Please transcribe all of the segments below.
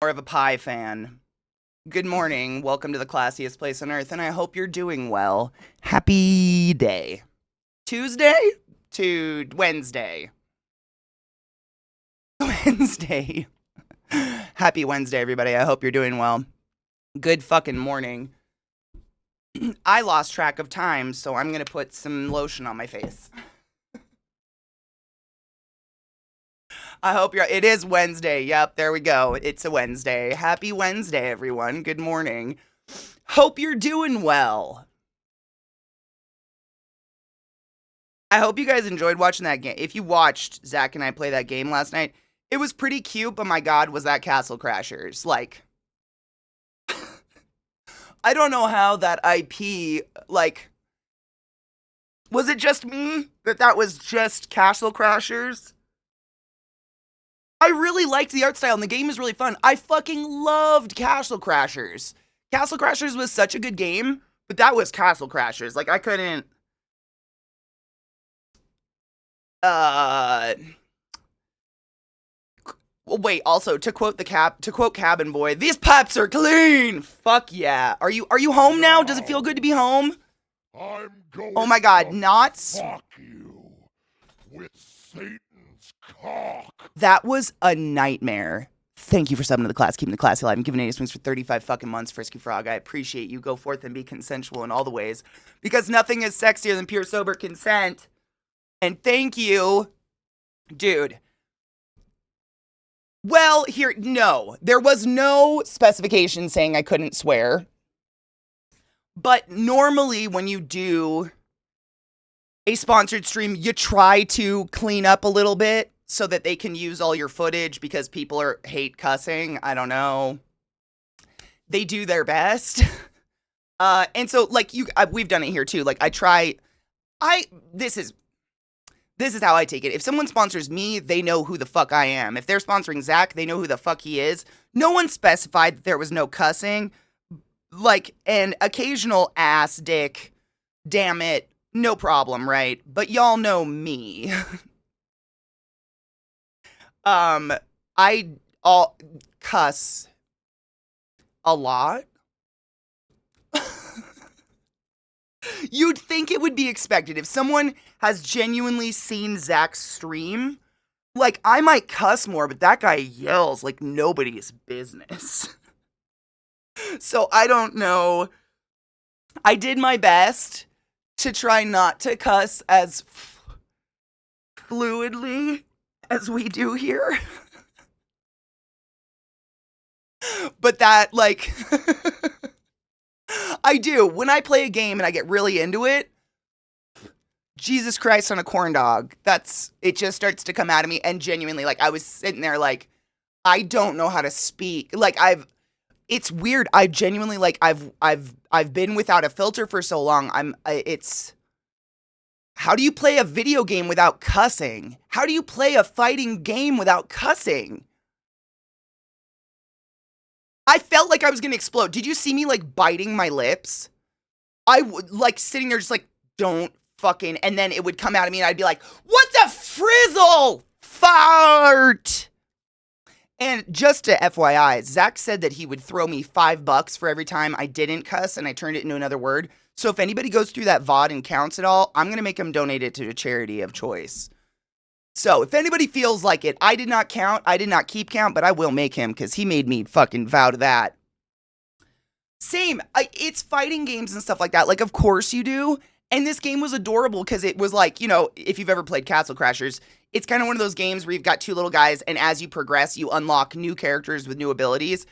more of a pie fan. Good morning. Welcome to the classiest place on earth, and I hope you're doing well. Happy day. Tuesday to Wednesday. Wednesday. Happy Wednesday, everybody. I hope you're doing well. Good fucking morning. I lost track of time, so I'm going to put some lotion on my face. I hope it is Wednesday. Yep, there we go. It's a Wednesday. Happy Wednesday, everyone. Good morning. Hope you're doing well. I hope you guys enjoyed watching that game. If you watched Zach and I play that game last night, it was pretty cute, but my God, was that Castle Crashers. Like, I don't know how that IP, like, was it just me that was just Castle Crashers? I really liked the art style, and the game is really fun. I fucking loved Castle Crashers. Castle Crashers was such a good game, but that was Castle Crashers. Like, I couldn't... Wait, also, to quote Cabin Boy, these pipes are clean! Fuck yeah. Are you home now? Does it feel good to be home? I'm going Oh my God, to not... fuck you with Satan's cock. That was a nightmare. Thank you for subbing to the class, keeping the class alive, and giving 80 swings for 35 fucking months, Frisky Frog. I appreciate you. Go forth and be consensual in all the ways, because nothing is sexier than pure sober consent. And thank you, dude. Well, no. There was no specification saying I couldn't swear. But normally when you do a sponsored stream, you try to clean up a little bit so that they can use all your footage because people hate cussing. I don't know. They do their best. And so, like, we've done it here too. Like, this is how I take it. If someone sponsors me, they know who the fuck I am. If they're sponsoring Zach, they know who the fuck he is. No one specified that there was no cussing. Like, an occasional ass, dick, damn it, no problem, right? But y'all know me. I cuss a lot. You'd think it would be expected. If someone has genuinely seen Zach's stream, like, I might cuss more, but that guy yells like nobody's business. So I don't know. I did my best to try not to cuss as fluidly as we do here. But that, like... I do. When I play a game and I get really into it, Jesus Christ on a corn dog, it just starts to come out of me. And genuinely, like, I was sitting there like, I don't know how to speak. Like, it's weird. I genuinely, like, I've been without a filter for so long. How do you play a video game without cussing? How do you play a fighting game without cussing? I felt like I was gonna explode. Did you see me, like, biting my lips? I would, like, sitting there just like, don't fucking, and then it would come out of me and I'd be like, what the frizzle? Fart! And just to FYI, Zach said that he would throw me $5 for every time I didn't cuss and I turned it into another word. So if anybody goes through that VOD and counts it all, I'm gonna make him donate it to a charity of choice. So, if anybody feels like it, I did not count, I did not keep count, but I will make him, because he made me fucking vow to that. Same, it's fighting games and stuff like that, like, of course you do, and this game was adorable, because it was like, you know, if you've ever played Castle Crashers, it's kind of one of those games where you've got two little guys, and as you progress, you unlock new characters with new abilities,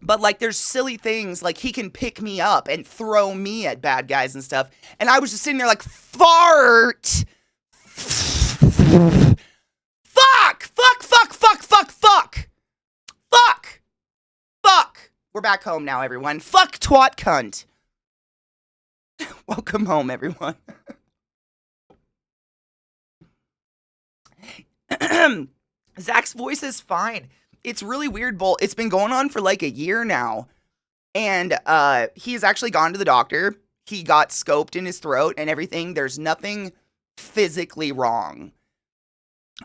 but, like, there's silly things, like, he can pick me up and throw me at bad guys and stuff, and I was just sitting there like, fart! Fuck! We're back home now, everyone. Fuck twat cunt. Welcome home, everyone. Zach's voice is fine. It's really weird, Bull. It's been going on for like a year now. And he's actually gone to the doctor. He got scoped in his throat and everything. There's nothing physically wrong.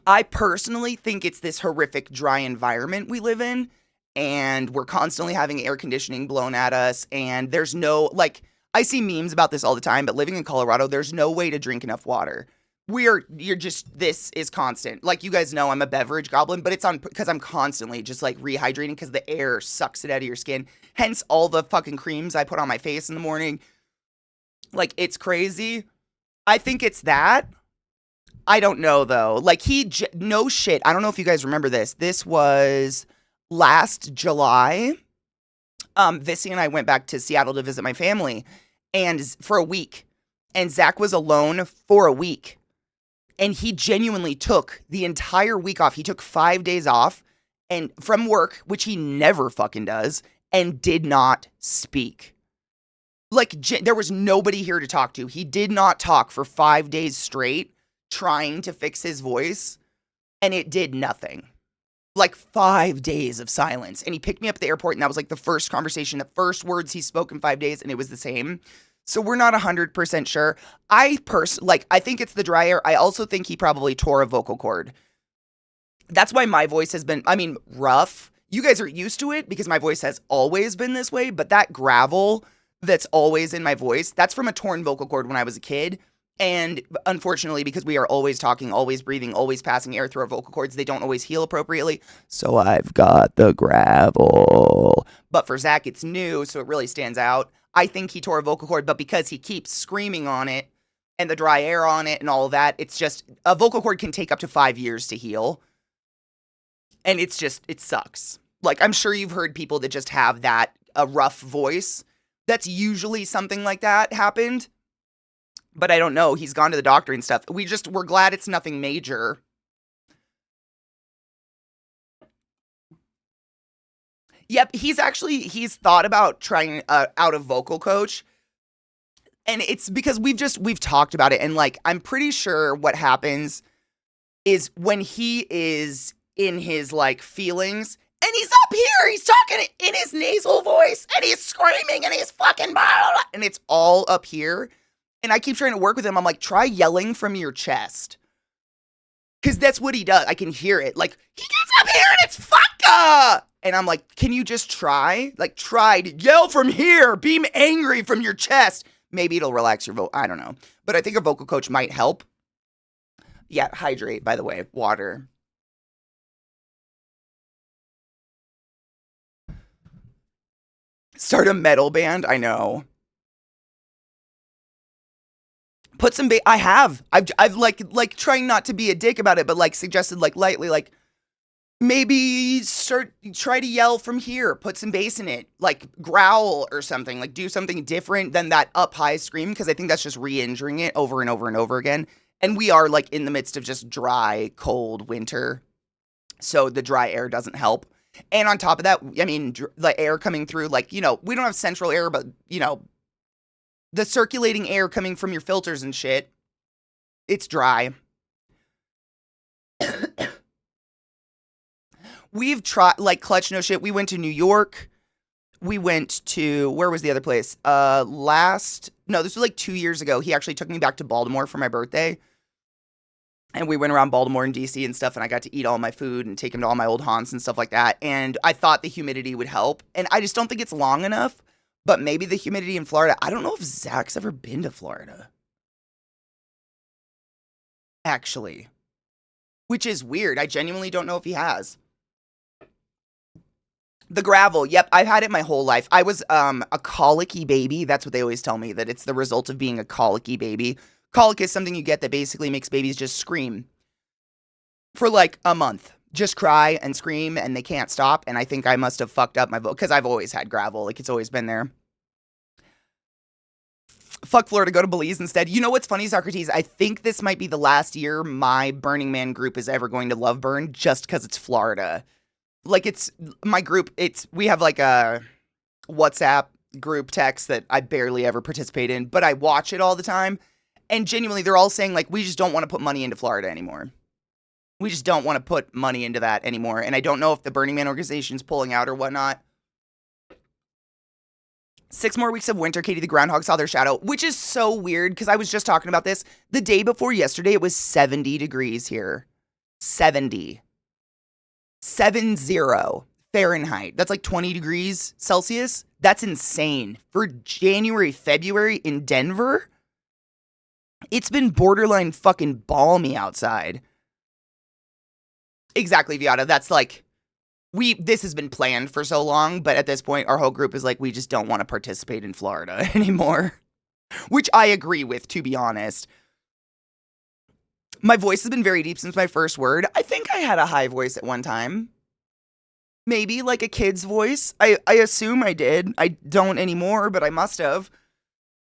I personally think it's this horrific dry environment we live in. and we're constantly having air conditioning blown at us, and there's no, like, I see memes about this all the time, but living in Colorado, there's no way to drink enough water. This is constant. Like, you guys know I'm a beverage goblin, but it's on because I'm constantly just like rehydrating because the air sucks it out of your skin. Hence all the fucking creams I put on my face in the morning. Like, it's crazy. I think it's that. I don't know though. Like, no shit. I don't know if you guys remember this. This was last July. Vissy and I went back to Seattle to visit my family and for a week. And Zach was alone for a week. And he genuinely took the entire week off. He took 5 days off and from work, which he never fucking does, and did not speak. Like, there was nobody here to talk to. He did not talk for 5 days straight, trying to fix his voice, and it did nothing. Like, 5 days of silence. And he picked me up at the airport, and that was like the first conversation, the first words he spoke in 5 days, and it was the same. So we're not 100% sure. I think it's the dry air. I also think he probably tore a vocal cord. That's why my voice has been, rough. You guys are used to it because my voice has always been this way, but that gravel that's always in my voice, that's from a torn vocal cord when I was a kid. And unfortunately, because we are always talking, always breathing, always passing air through our vocal cords, they don't always heal appropriately. So I've got the gravel. But for Zach, it's new, so it really stands out. I think he tore a vocal cord, but because he keeps screaming on it and the dry air on it and all of that, it's just, a vocal cord can take up to 5 years to heal. And it sucks. Like, I'm sure you've heard people that just have a rough voice. That's usually something like that happened. But I don't know. He's gone to the doctor and stuff. We're glad it's nothing major. Yep, he's thought about trying out a vocal coach. And it's because we've talked about it. And like, I'm pretty sure what happens is when he is in his like feelings and he's up here, he's talking in his nasal voice and he's screaming and he's fucking blah, blah, blah, and it's all up here. And I keep trying to work with him. I'm like, try yelling from your chest. Because that's what he does. I can hear it. Like, he gets up here and it's fucka. And I'm like, can you just try? Like, try to yell from here. Be angry from your chest. Maybe it'll relax your vote. I don't know. But I think a vocal coach might help. Yeah, hydrate, by the way. Water. Start a metal band? I know. Put some I have. I've like trying not to be a dick about it, but like suggested like lightly, like maybe try to yell from here, put some bass in it, like growl or something, like do something different than that up high scream, because I think that's just re-injuring it over and over and over again. And we are like in the midst of just dry, cold winter. So the dry air doesn't help. And on top of that, I mean, the air coming through, like, you know, we don't have central air, but, you know, the circulating air coming from your filters and shit, it's dry. We've tried, like, clutch no shit. We went to New York. We went to, where was the other place? This was like 2 years ago. He actually took me back to Baltimore for my birthday. And we went around Baltimore and DC and stuff, and I got to eat all my food and take him to all my old haunts and stuff like that. And I thought the humidity would help. And I just don't think it's long enough. But maybe the humidity in Florida. I don't know if Zach's ever been to Florida. Actually. Which is weird. I genuinely don't know if he has. The gravel. Yep, I've had it my whole life. I was a colicky baby. That's what they always tell me, that it's the result of being a colicky baby. Colic is something you get that basically makes babies just scream for like a month. Just cry and scream and they can't stop. And I think I must have fucked up my vote because I've always had gravel. Like, it's always been there. Fuck Florida, go to Belize instead. You know what's funny, Socrates? I think this might be the last year my Burning Man group is ever going to love burn just because it's Florida. Like, it's my group. We have like a WhatsApp group text that I barely ever participate in, but I watch it all the time. And genuinely, they're all saying, like, we just don't want to put money into Florida anymore. We just don't want to put money into that anymore. And I don't know if the Burning Man organization's pulling out or whatnot. 6 more weeks of winter, Katie. The groundhog saw their shadow, which is so weird because I was just talking about this. The day before yesterday, it was 70 degrees here. 70. 70. Fahrenheit. That's like 20 degrees Celsius. That's insane. For January, February in Denver, it's been borderline fucking balmy outside. Exactly, Viata. That's like, this has been planned for so long, but at this point, our whole group is like, we just don't want to participate in Florida anymore. Which I agree with, to be honest. My voice has been very deep since my first word. I think I had a high voice at one time. Maybe like a kid's voice. I assume I did. I don't anymore, but I must have.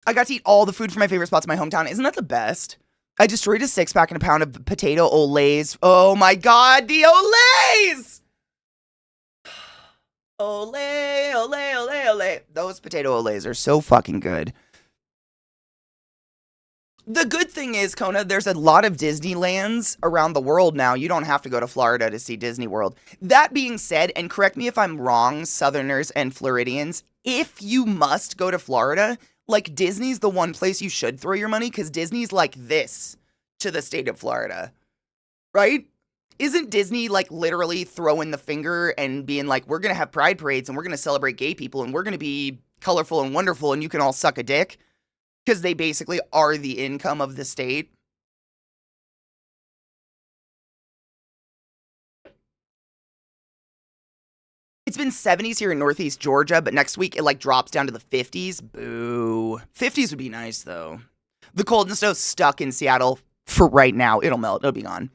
I got to eat all the food from my favorite spots in my hometown. Isn't that the best? I destroyed a 6-pack and a pound of potato olays. Oh my god, the olays! Olay, olay, olay, olay. Those potato olays are so fucking good. The good thing is, Kona, there's a lot of Disneylands around the world now. You don't have to go to Florida to see Disney World. That being said, and correct me if I'm wrong, Southerners and Floridians, if you must go to Florida, like Disney's the one place you should throw your money because Disney's like this to the state of Florida, right? Isn't Disney like literally throwing the finger and being like, we're going to have pride parades and we're going to celebrate gay people and we're going to be colorful and wonderful and you can all suck a dick? Because they basically are the income of the state. It's been 70s here in Northeast Georgia, but next week it like drops down to the 50s. Boo. 50s would be nice though. The cold and snow's stuck in Seattle for right now. It'll melt. It'll be gone.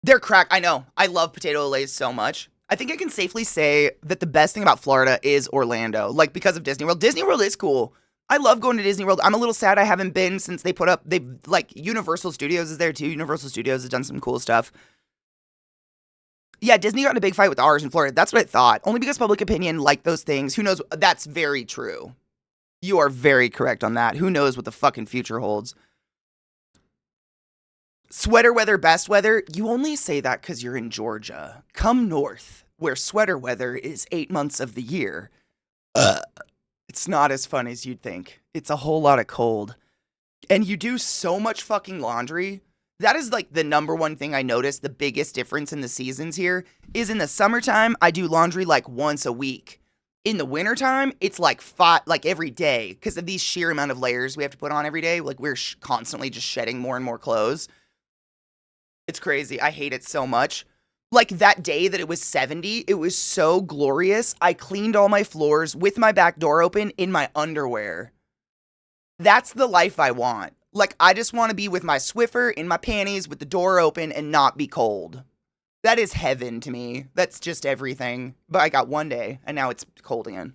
They're crack. I know. I love potato olays so much. I think I can safely say that the best thing about Florida is Orlando. Like, because of Disney World. Disney World is cool. I love going to Disney World. I'm a little sad I haven't been since they put up, like, Universal Studios is there too. Universal Studios has done some cool stuff. Yeah, Disney got in a big fight with ours in Florida. That's what I thought. Only because public opinion liked those things. Who knows? That's very true. You are very correct on that. Who knows what the fucking future holds? Sweater weather, best weather. You only say that because you're in Georgia. Come north, where sweater weather is 8 months of the year. It's not as fun as you'd think. It's a whole lot of cold. And you do so much fucking laundry. That is like the number one thing I noticed. The biggest difference in the seasons here is in the summertime, I do laundry like once a week. In the wintertime, it's like every day because of these sheer amount of layers we have to put on every day. Like we're constantly just shedding more and more clothes. It's crazy. I hate it so much. Like that day that it was 70, it was so glorious. I cleaned all my floors with my back door open in my underwear. That's the life I want. Like, I just want to be with my Swiffer in my panties with the door open and not be cold. That is heaven to me. That's just everything. But I got one day and now it's cold again.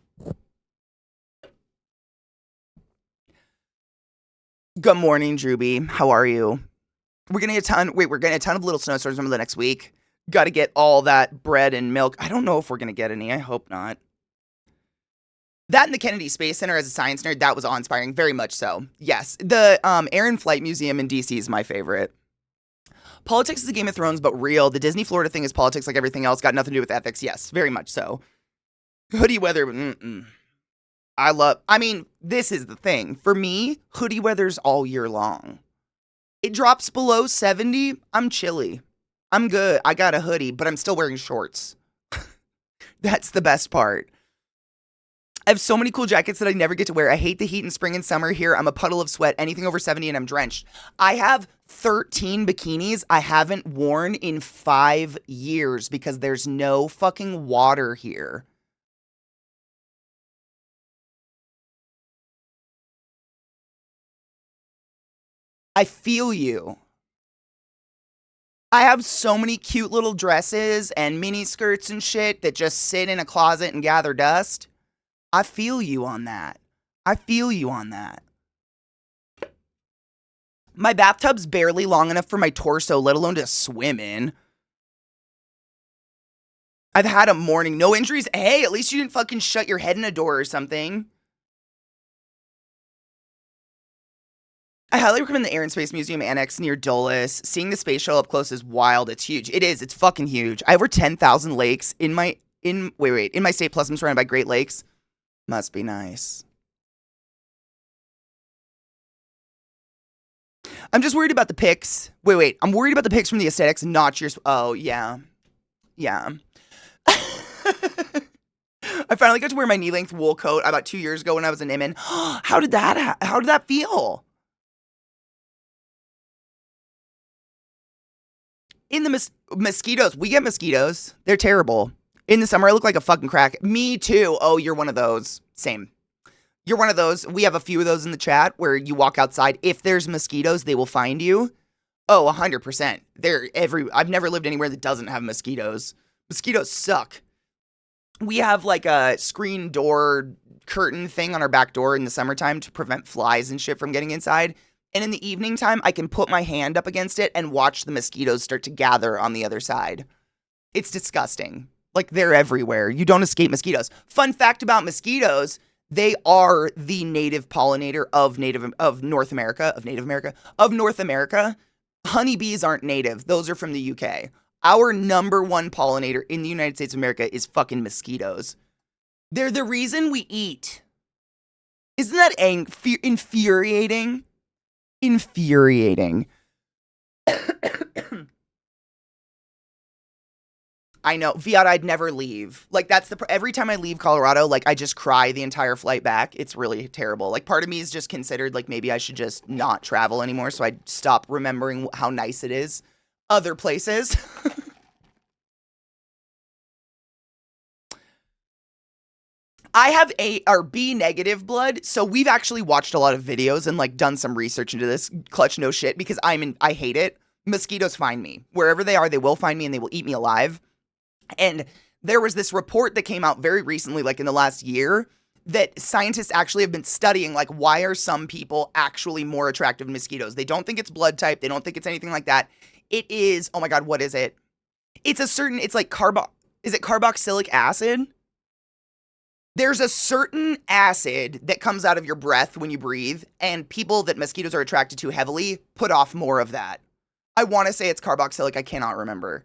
Good morning, Drewby. How are you? We're getting a ton of little snowstorms over the next week. Got to get all that bread and milk. I don't know if we're going to get any. I hope not. That and the Kennedy Space Center as a science nerd, that was awe-inspiring. Very much so. Yes. The Air and Flight Museum in DC is my favorite. Politics is a Game of Thrones, but real. The Disney Florida thing is politics like everything else. Got nothing to do with ethics. Yes, very much so. Hoodie weather, this is the thing. For me, hoodie weather's all year long. It drops below 70, I'm chilly. I'm good. I got a hoodie, but I'm still wearing shorts. That's the best part. I have so many cool jackets that I never get to wear. I hate the heat in spring and summer here. I'm a puddle of sweat. Anything over 70 and I'm drenched. I have 13 bikinis I haven't worn in 5 years because there's no fucking water here. I feel you. I have so many cute little dresses and mini skirts and shit that just sit in a closet and gather dust. I feel you on that. I feel you on that. My bathtub's barely long enough for my torso, let alone to swim in. I've had a morning. No injuries. Hey, at least you didn't fucking shut your head in a door or something. I highly recommend the Air and Space Museum Annex near Dulles. Seeing the space shuttle up close is wild. It's huge. It is. It's fucking huge. I have over 10,000 lakes in my state, plus I'm surrounded by Great Lakes. Must be nice. I'm just worried about the pics. Wait. I'm worried about the pics from the aesthetics, not your. Oh, yeah. Yeah. I finally got to wear my knee-length wool coat about 2 years ago when I was in Inman. How did that feel? In the mosquitoes, we get mosquitoes. They're terrible. In the summer, I look like a fucking crack. Me too. Oh, you're one of those. Same. You're one of those. We have a few of those in the chat where you walk outside. If there's mosquitoes, they will find you. Oh, 100%. I've never lived anywhere that doesn't have mosquitoes. Mosquitoes suck. We have like a screen door curtain thing on our back door in the summertime to prevent flies and shit from getting inside. And in the evening time, I can put my hand up against it and watch the mosquitoes start to gather on the other side. It's disgusting. Like, they're everywhere. You don't escape mosquitoes. Fun fact about mosquitoes, they are the native pollinator of North America. Honeybees aren't native. Those are from the UK. Our number one pollinator in the United States of America is fucking mosquitoes. They're the reason we eat. Isn't that infuriating? Infuriating. I know. Viad, I'd never leave. Like, that's every time I leave Colorado, like, I just cry the entire flight back. It's really terrible. Like, part of me is just considered, like, maybe I should just not travel anymore so I stop remembering how nice it is. Other places. I have A or B negative blood, so we've actually watched a lot of videos and like done some research into this. Clutch no shit, because I hate it. Mosquitoes find me. Wherever they are, they will find me and they will eat me alive. And there was this report that came out very recently, like in the last year, that scientists actually have been studying, like, why are some people actually more attractive to mosquitoes? They don't think it's blood type. They don't think it's anything like that. It is, oh my God, what is it? It's like is it carboxylic acid? There's a certain acid that comes out of your breath when you breathe, and people that mosquitoes are attracted to heavily put off more of that. I want to say it's carboxylic. I cannot remember.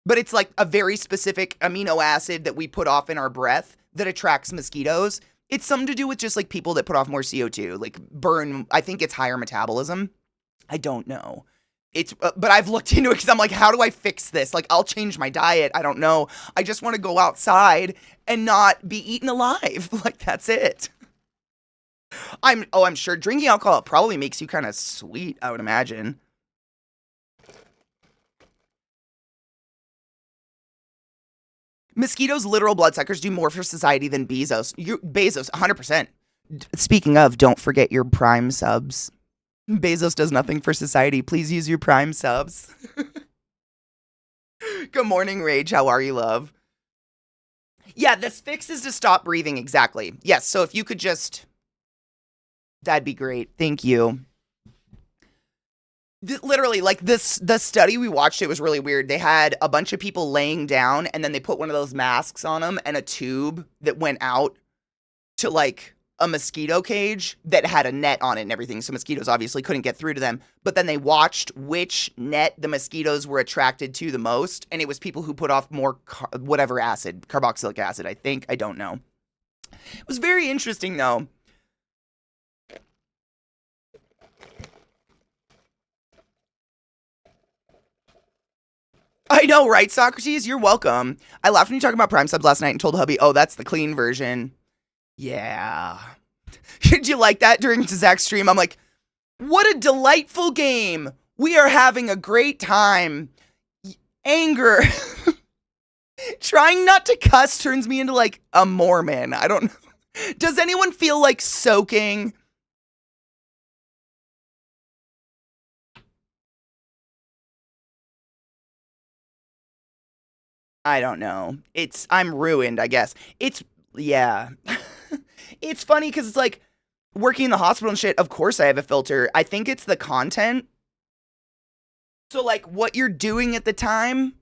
But it's like a very specific amino acid that we put off in our breath that attracts mosquitoes. It's something to do with just like people that put off more CO2, like burn. I think it's higher metabolism. I don't know. But I've looked into it because I'm like, how do I fix this? Like, I'll change my diet. I don't know. I just want to go outside and not be eaten alive. Like, that's it. I'm sure drinking alcohol probably makes you kind of sweet, I would imagine. Mosquitoes, literal bloodsuckers, do more for society than Bezos. Bezos, 100%. Speaking of, don't forget your Prime subs. Bezos does nothing for society. Please use your Prime subs. Good morning, Rage. How are you, love? Yeah, this fix is to stop breathing. Exactly. Yes, so if you could just... That'd be great. Thank you. Literally, like, the study we watched, it was really weird. They had a bunch of people laying down, and then they put one of those masks on them and a tube that went out to, like, a mosquito cage that had a net on it and everything, so mosquitoes obviously couldn't get through to them. But then they watched which net the mosquitoes were attracted to the most, and it was people who put off more whatever acid, carboxylic acid, I think. I don't know. It was very interesting, though. I know, right, Socrates? You're welcome. I laughed when you talked about Prime subs last night and told hubby, oh, that's the clean version. Yeah. Did you like that during Zach's stream? I'm like, what a delightful game. We are having a great time. Anger. Trying not to cuss turns me into like a Mormon. I don't know. Does anyone feel like soaking? I don't know. I'm ruined, I guess. Yeah. It's funny because it's like working in the hospital and shit. Of course I have a filter. I think it's the content. So like what you're doing at the time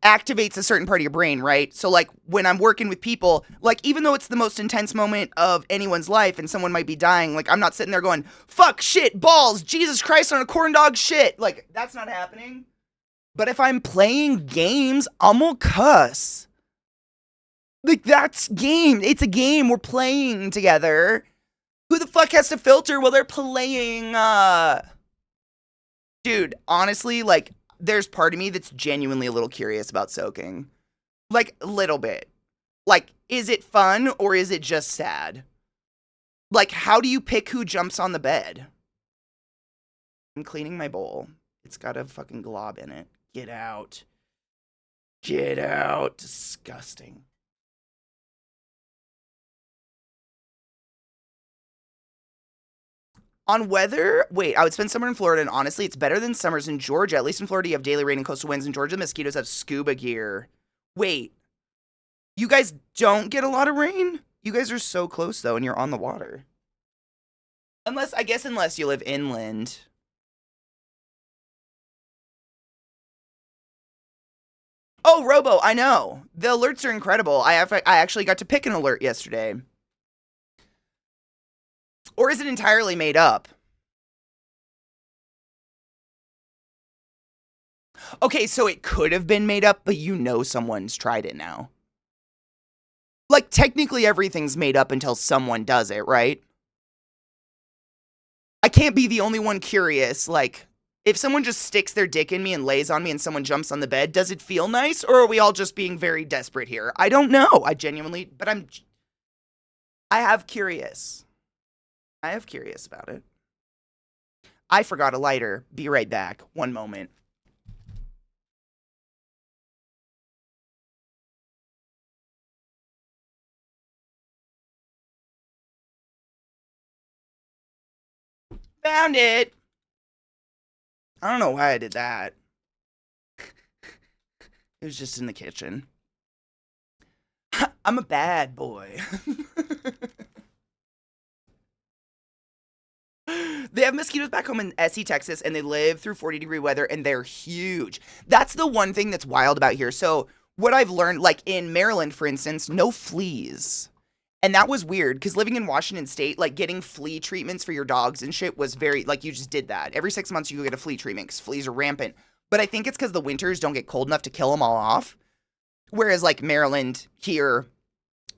activates a certain part of your brain, right? So like when I'm working with people, like even though it's the most intense moment of anyone's life and someone might be dying, like I'm not sitting there going, fuck, shit, balls, Jesus Christ on a corn dog, shit. Like that's not happening. But if I'm playing games, I'm gonna cuss. Like, that's game. It's a game. We're playing together. Who the fuck has to filter while they're playing? Dude, honestly, like, there's part of me that's genuinely a little curious about soaking. Like, a little bit. Like, is it fun or is it just sad? Like, how do you pick who jumps on the bed? I'm cleaning my bowl. It's got a fucking glob in it. Get out. Get out. Disgusting. On weather, wait, I would spend summer in Florida, and honestly, it's better than summers in Georgia. At least in Florida, you have daily rain and coastal winds. In Georgia, the mosquitoes have scuba gear. Wait, you guys don't get a lot of rain? You guys are so close, though, and you're on the water. Unless you live inland. Oh, Robo, I know. The alerts are incredible. I actually got to pick an alert yesterday. Or is it entirely made up? Okay, so it could have been made up, but you know someone's tried it now. Like, technically everything's made up until someone does it, right? I can't be the only one curious. Like, if someone just sticks their dick in me and lays on me and someone jumps on the bed, does it feel nice? Or are we all just being very desperate here? I don't know. I genuinely, but I have curious. I have curious about it. I forgot a lighter. Be right back. One moment. Found it. I don't know why I did that. It was just in the kitchen. I'm a bad boy. They have mosquitoes back home in SE, Texas, and they live through 40-degree weather, and they're huge. That's the one thing that's wild about here. So what I've learned, like in Maryland, for instance, no fleas. And that was weird, because living in Washington State, like getting flea treatments for your dogs and shit was very, like you just did that. Every 6 months you go get a flea treatment, because fleas are rampant. But I think it's because the winters don't get cold enough to kill them all off. Whereas like Maryland here,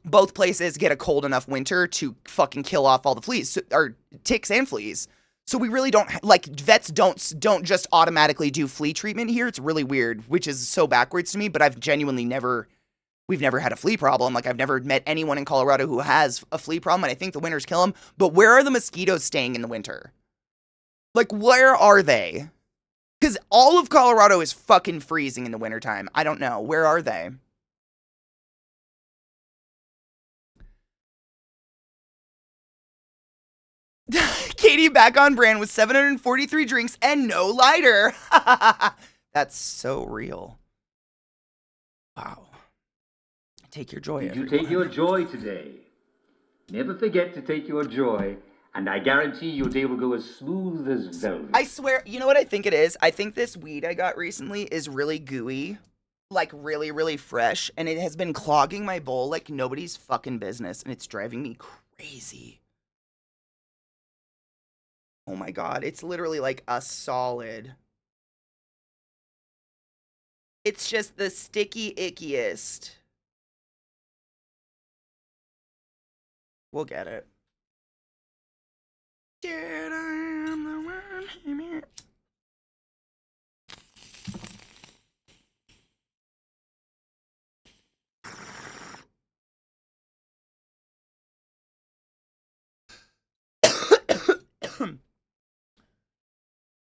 both places get a cold enough winter to fucking kill off all the fleas, or ticks and fleas. So we really don't, like, vets don't just automatically do flea treatment here. It's really weird, which is so backwards to me, but I've genuinely we've never had a flea problem. Like, I've never met anyone in Colorado who has a flea problem, and I think the winters kill them. But where are the mosquitoes staying in the winter? Like, where are they? Because all of Colorado is fucking freezing in the wintertime. I don't know. Where are they? Katie back on brand with 743 drinks and no lighter. That's so real. Wow. Take your joy, Did you everyone. take your joy today? Never forget to take your joy, and I guarantee your day will go as smooth as velvet. I swear, you know what I think it is? I think this weed I got recently is really gooey. Like, really, really fresh. And it has been clogging my bowl like nobody's fucking business. And it's driving me crazy. Oh my god, it's literally like a solid. It's just the sticky ickiest. We'll get it. Did I am the one?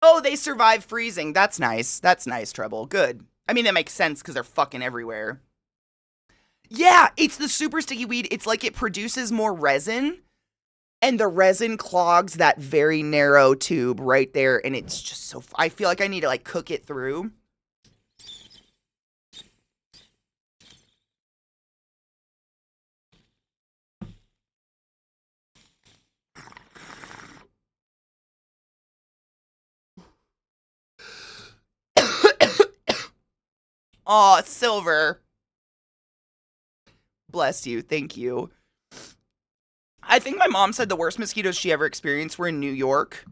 Oh, they survive freezing. That's nice. That's nice, Trouble. Good. I mean, that makes sense because they're fucking everywhere. Yeah, it's the super sticky weed. It's like it produces more resin, and the resin clogs that very narrow tube right there, and it's just so... I feel like I need to, like, cook it through. Aw, Silver. Bless you. Thank you. I think my mom said the worst mosquitoes she ever experienced were in New York.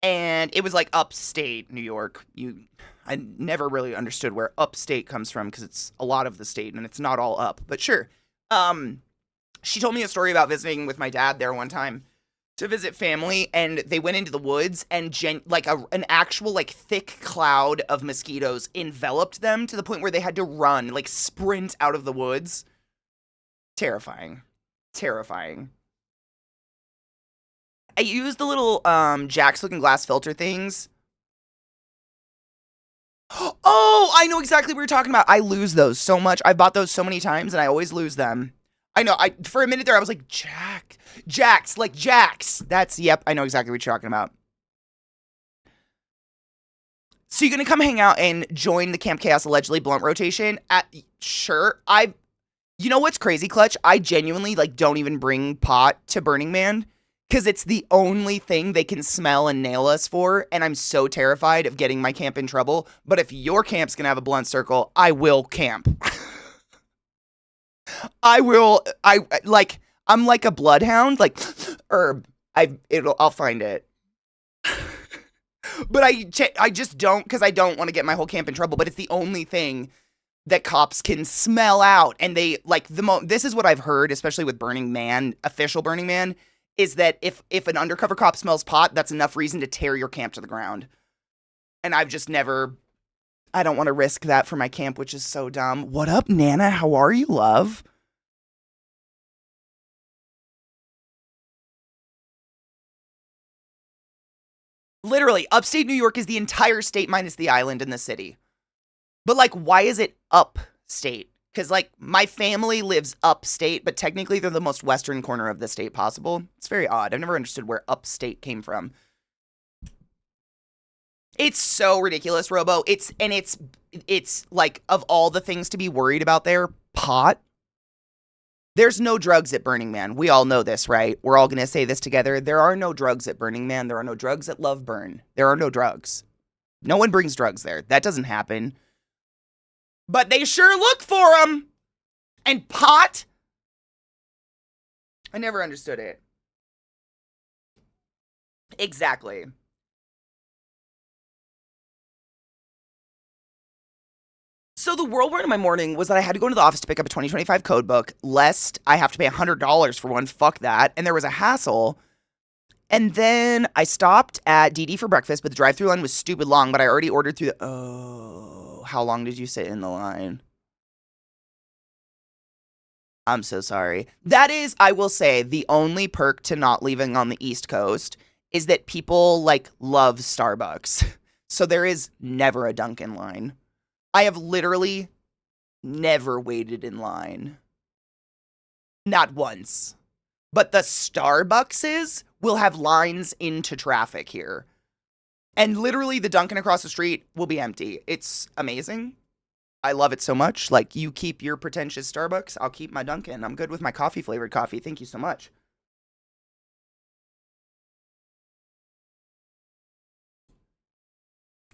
And it was like upstate New York. I never really understood where upstate comes from because it's a lot of the state and it's not all up. But sure. She told me a story about visiting with my dad there one time. to visit family, and they went into the woods, and like an actual like thick cloud of mosquitoes enveloped them to the point where they had to run, like sprint out of the woods. Terrifying. Terrifying. I used the little Jack's Looking Glass filter things. Oh, I know exactly what you're talking about. I lose those so much. I bought those so many times and I always lose them. I know. For a minute there I was like, Jack's, like Jack's. Yep, I know exactly what you're talking about. So you're gonna come hang out and join the Camp Chaos allegedly blunt rotation? Sure. You know what's crazy, Clutch? I genuinely like don't even bring pot to Burning Man because it's the only thing they can smell and nail us for, and I'm so terrified of getting my camp in trouble. But if your camp's gonna have a blunt circle, I will camp. I'm like a bloodhound, like herb. I'll find it. But I just don't, because I don't want to get my whole camp in trouble. But it's the only thing that cops can smell out, and they like this is what I've heard, especially with Burning Man, official Burning Man, is that if an undercover cop smells pot, that's enough reason to tear your camp to the ground. And I've just never, I don't want to risk that for my camp, which is so dumb. What up, Nana? How are you, love? Literally, upstate New York is the entire state minus the island and the city. But, like, why is it upstate? Because, like, my family lives upstate, but technically they're the most western corner of the state possible. It's very odd. I've never understood where upstate came from. It's so ridiculous, Robo. It's like, of all the things to be worried about there, pot. There's no drugs at Burning Man. We all know this, right? We're all going to say this together. There are no drugs at Burning Man. There are no drugs at Love Burn. There are no drugs. No one brings drugs there. That doesn't happen. But they sure look for them. And pot? I never understood it. Exactly. So the whirlwind of my morning was that I had to go into the office to pick up a 2025 code book, lest I have to pay $100 for one. Fuck that. And there was a hassle. And then I stopped at DD for breakfast, but the drive-thru line was stupid long, but I already ordered through the... Oh, how long did you sit in the line? I'm so sorry. That is, I will say, the only perk to not leaving on the East Coast is that people, like, love Starbucks. So there is never a Dunkin' line. I have literally never waited in line. Not once. But the Starbuckses will have lines into traffic here. And literally the Dunkin' across the street will be empty. It's amazing. I love it so much. Like, you keep your pretentious Starbucks, I'll keep my Dunkin'. I'm good with my coffee-flavored coffee. Thank you so much.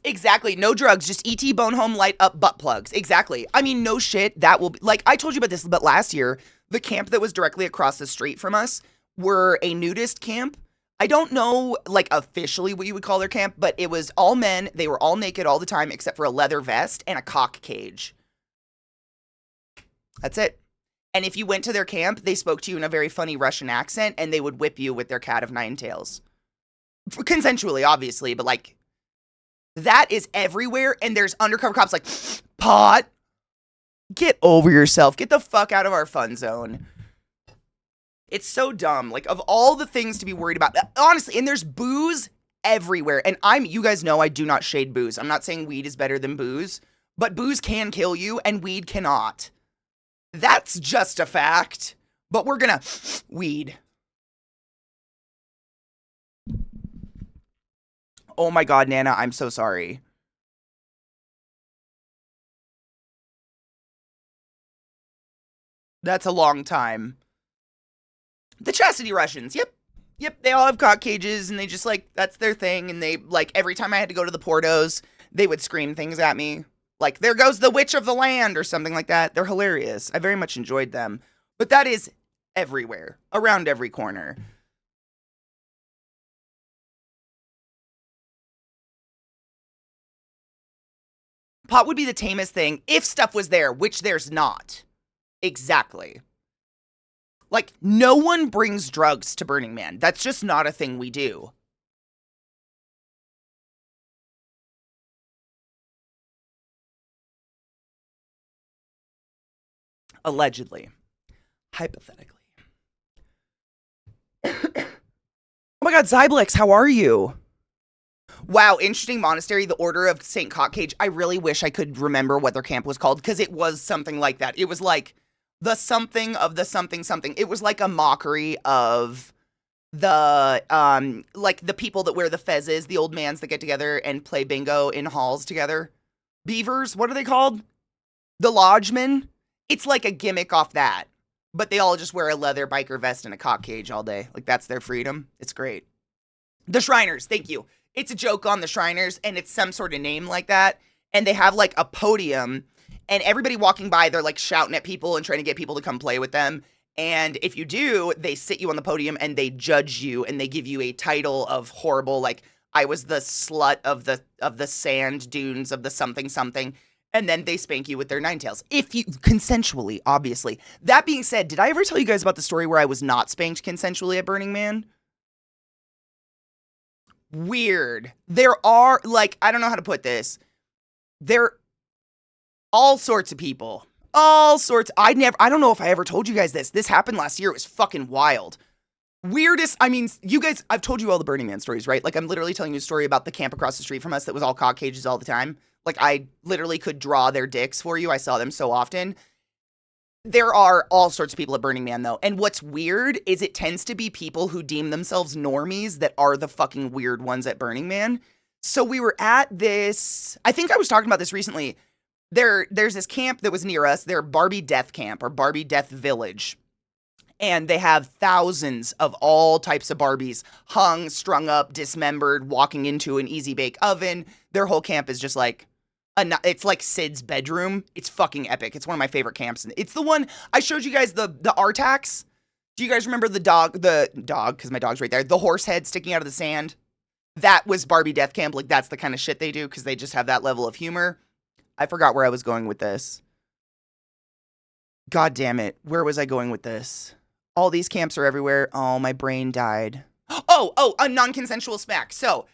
Exactly. No drugs. Just ET bone home light up butt plugs. Exactly. I mean, no shit. That will be, like, I told you about this, but last year, the camp that was directly across the street from us were a nudist camp. I don't know, like, officially what you would call their camp, but it was all men. They were all naked all the time except for a leather vest and a cock cage. That's it. And if you went to their camp, they spoke to you in a very funny Russian accent, and they would whip you with their cat of nine tails. Consensually, obviously, but, like, that is everywhere, and there's undercover cops like, pot, get over yourself. Get the fuck out of our fun zone. It's so dumb. Like, of all the things to be worried about, honestly, and there's booze everywhere. And you guys know I do not shade booze. I'm not saying weed is better than booze, but booze can kill you, and weed cannot. That's just a fact. But we're gonna weed. Oh my God, Nana, I'm so sorry. That's a long time. The Chastity Russians, yep. Yep, they all have cock cages, and they just, like, that's their thing, and they, like, every time I had to go to the Portos, they would scream things at me. Like, there goes the witch of the land, or something like that. They're hilarious. I very much enjoyed them. But that is everywhere, around every corner. Pot would be the tamest thing if stuff was there, which there's not. Exactly. Like, no one brings drugs to Burning Man. That's just not a thing we do. Allegedly. Hypothetically. Oh my god, Zyblex, how are you? Wow, interesting monastery, the Order of St. Cockcage. I really wish I could remember what their camp was called, because it was something like that. It was like the something of the something something. It was like a mockery of the like the people that wear the fezzes, the old mans that get together and play bingo in halls together. Beavers, what are they called? The lodgemen. It's like a gimmick off that. But they all just wear a leather biker vest and a cock cage all day. Like, that's their freedom. It's great. The Shriners, thank you. It's a joke on the Shriners, and it's some sort of name like that. And they have, like, a podium, and everybody walking by, they're, like, shouting at people and trying to get people to come play with them. And if you do, they sit you on the podium, and they judge you, and they give you a title of horrible, like, I was the slut of the sand dunes of the something something. And then they spank you with their nine tails. If you, consensually, obviously. That being said, did I ever tell you guys about the story where I was not spanked consensually at Burning Man? Weird. There are, like, I don't know how to put this. There, all sorts of people. All sorts. I don't know if I ever told you guys this. This happened last year. It was fucking wild. Weirdest, I mean, you guys, I've told you all the Burning Man stories, right? Like, I'm literally telling you a story about the camp across the street from us that was all cock cages all the time. Like, I literally could draw their dicks for you. I saw them so often. There are all sorts of people at Burning Man, though. And what's weird is it tends to be people who deem themselves normies that are the fucking weird ones at Burning Man. So we were at this, I think I was talking about this recently. There's this camp that was near us. They're Barbie Death Camp or Barbie Death Village. And they have thousands of all types of Barbies hung, strung up, dismembered, walking into an easy bake oven. Their whole camp is just like, it's like Sid's bedroom. It's fucking epic. It's one of my favorite camps. It's the one, I showed you guys the Artax. Do you guys remember the dog, because my dog's right there, the horse head sticking out of the sand? That was Barbie Death Camp. Like, that's the kind of shit they do because they just have that level of humor. I forgot where I was going with this. God damn it. Where was I going with this? All these camps are everywhere. Oh, my brain died. Oh, a non-consensual smack. So,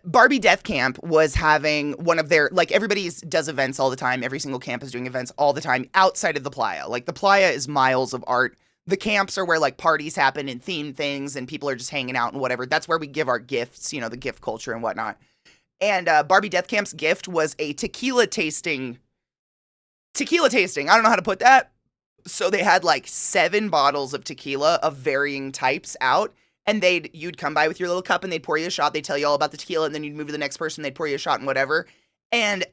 Barbie Death Camp was having one of their, like, everybody does events all the time. Every single camp is doing events all the time outside of the playa. Like, the playa is miles of art. The camps are where, like, parties happen and themed things and people are just hanging out and whatever. That's where we give our gifts, you know, the gift culture and whatnot. And Barbie Death Camp's gift was a tequila tasting. I don't know how to put that. So they had like 7 bottles of tequila of varying types out. And you'd come by with your little cup and they'd pour you a shot. They'd tell you all about the tequila and then you'd move to the next person. They'd pour you a shot and whatever. And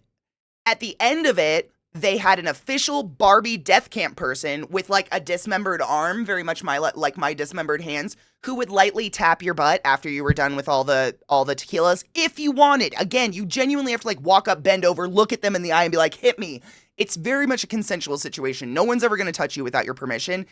at the end of it, they had an official Barbie Death Camp person with like a dismembered arm, very much like my dismembered hands, who would lightly tap your butt after you were done with all the tequilas if you wanted. Again, you genuinely have to like walk up, bend over, look at them in the eye and be like, hit me. It's very much a consensual situation. No one's ever going to touch you without your permission.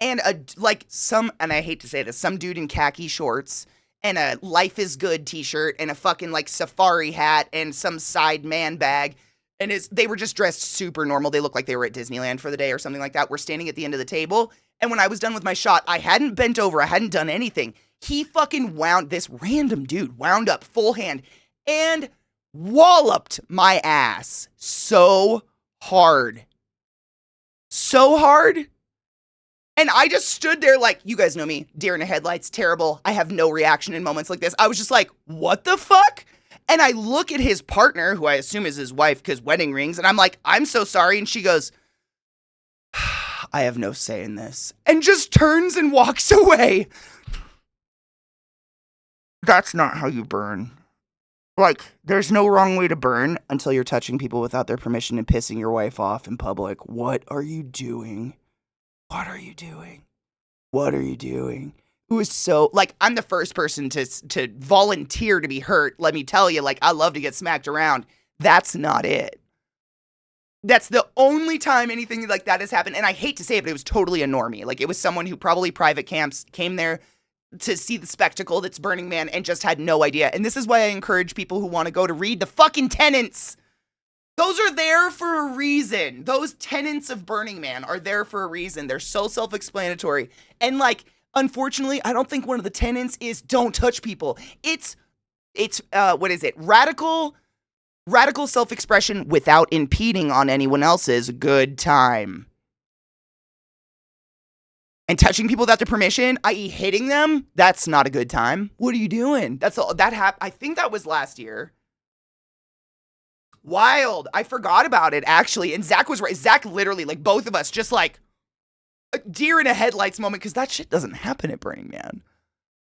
And and I hate to say this, some dude in khaki shorts and a Life is Good t-shirt and a fucking like safari hat and some side man bag. And they were just dressed super normal. They looked like they were at Disneyland for the day or something like that. We're standing at the end of the table. And when I was done with my shot, I hadn't bent over. I hadn't done anything. He fucking this random dude wound up full hand and walloped my ass so hard. So hard. And I just stood there like, you guys know me, deer in the headlights, terrible. I have no reaction in moments like this. I was just like, what the fuck? And I look at his partner, who I assume is his wife because wedding rings, and I'm like, I'm so sorry. And she goes, I have no say in this. And just turns and walks away. That's not how you burn. Like, there's no wrong way to burn until you're touching people without their permission and pissing your wife off in public. What are you doing? What are you doing? What are you doing? It was so, like, I'm the first person to volunteer to be hurt. Let me tell you, like, I love to get smacked around. That's not it. That's the only time anything like that has happened. And I hate to say it, but it was totally a normie. Like, it was someone who probably private camps came there to see the spectacle that's Burning Man and just had no idea. And this is why I encourage people who want to go to read the fucking tenets. Those are there for a reason. Those tenets of Burning Man are there for a reason. They're so self-explanatory. And like, unfortunately, I don't think one of the tenets is don't touch people. It's what is it? Radical self-expression without impeding on anyone else's good time. And touching people without their permission, i.e. hitting them, that's not a good time. What are you doing? I think that was last year. Wild. I forgot about it, actually. And Zach was right. Zach literally, like, both of us, just like a deer in a headlights moment, because that shit doesn't happen at Burning Man.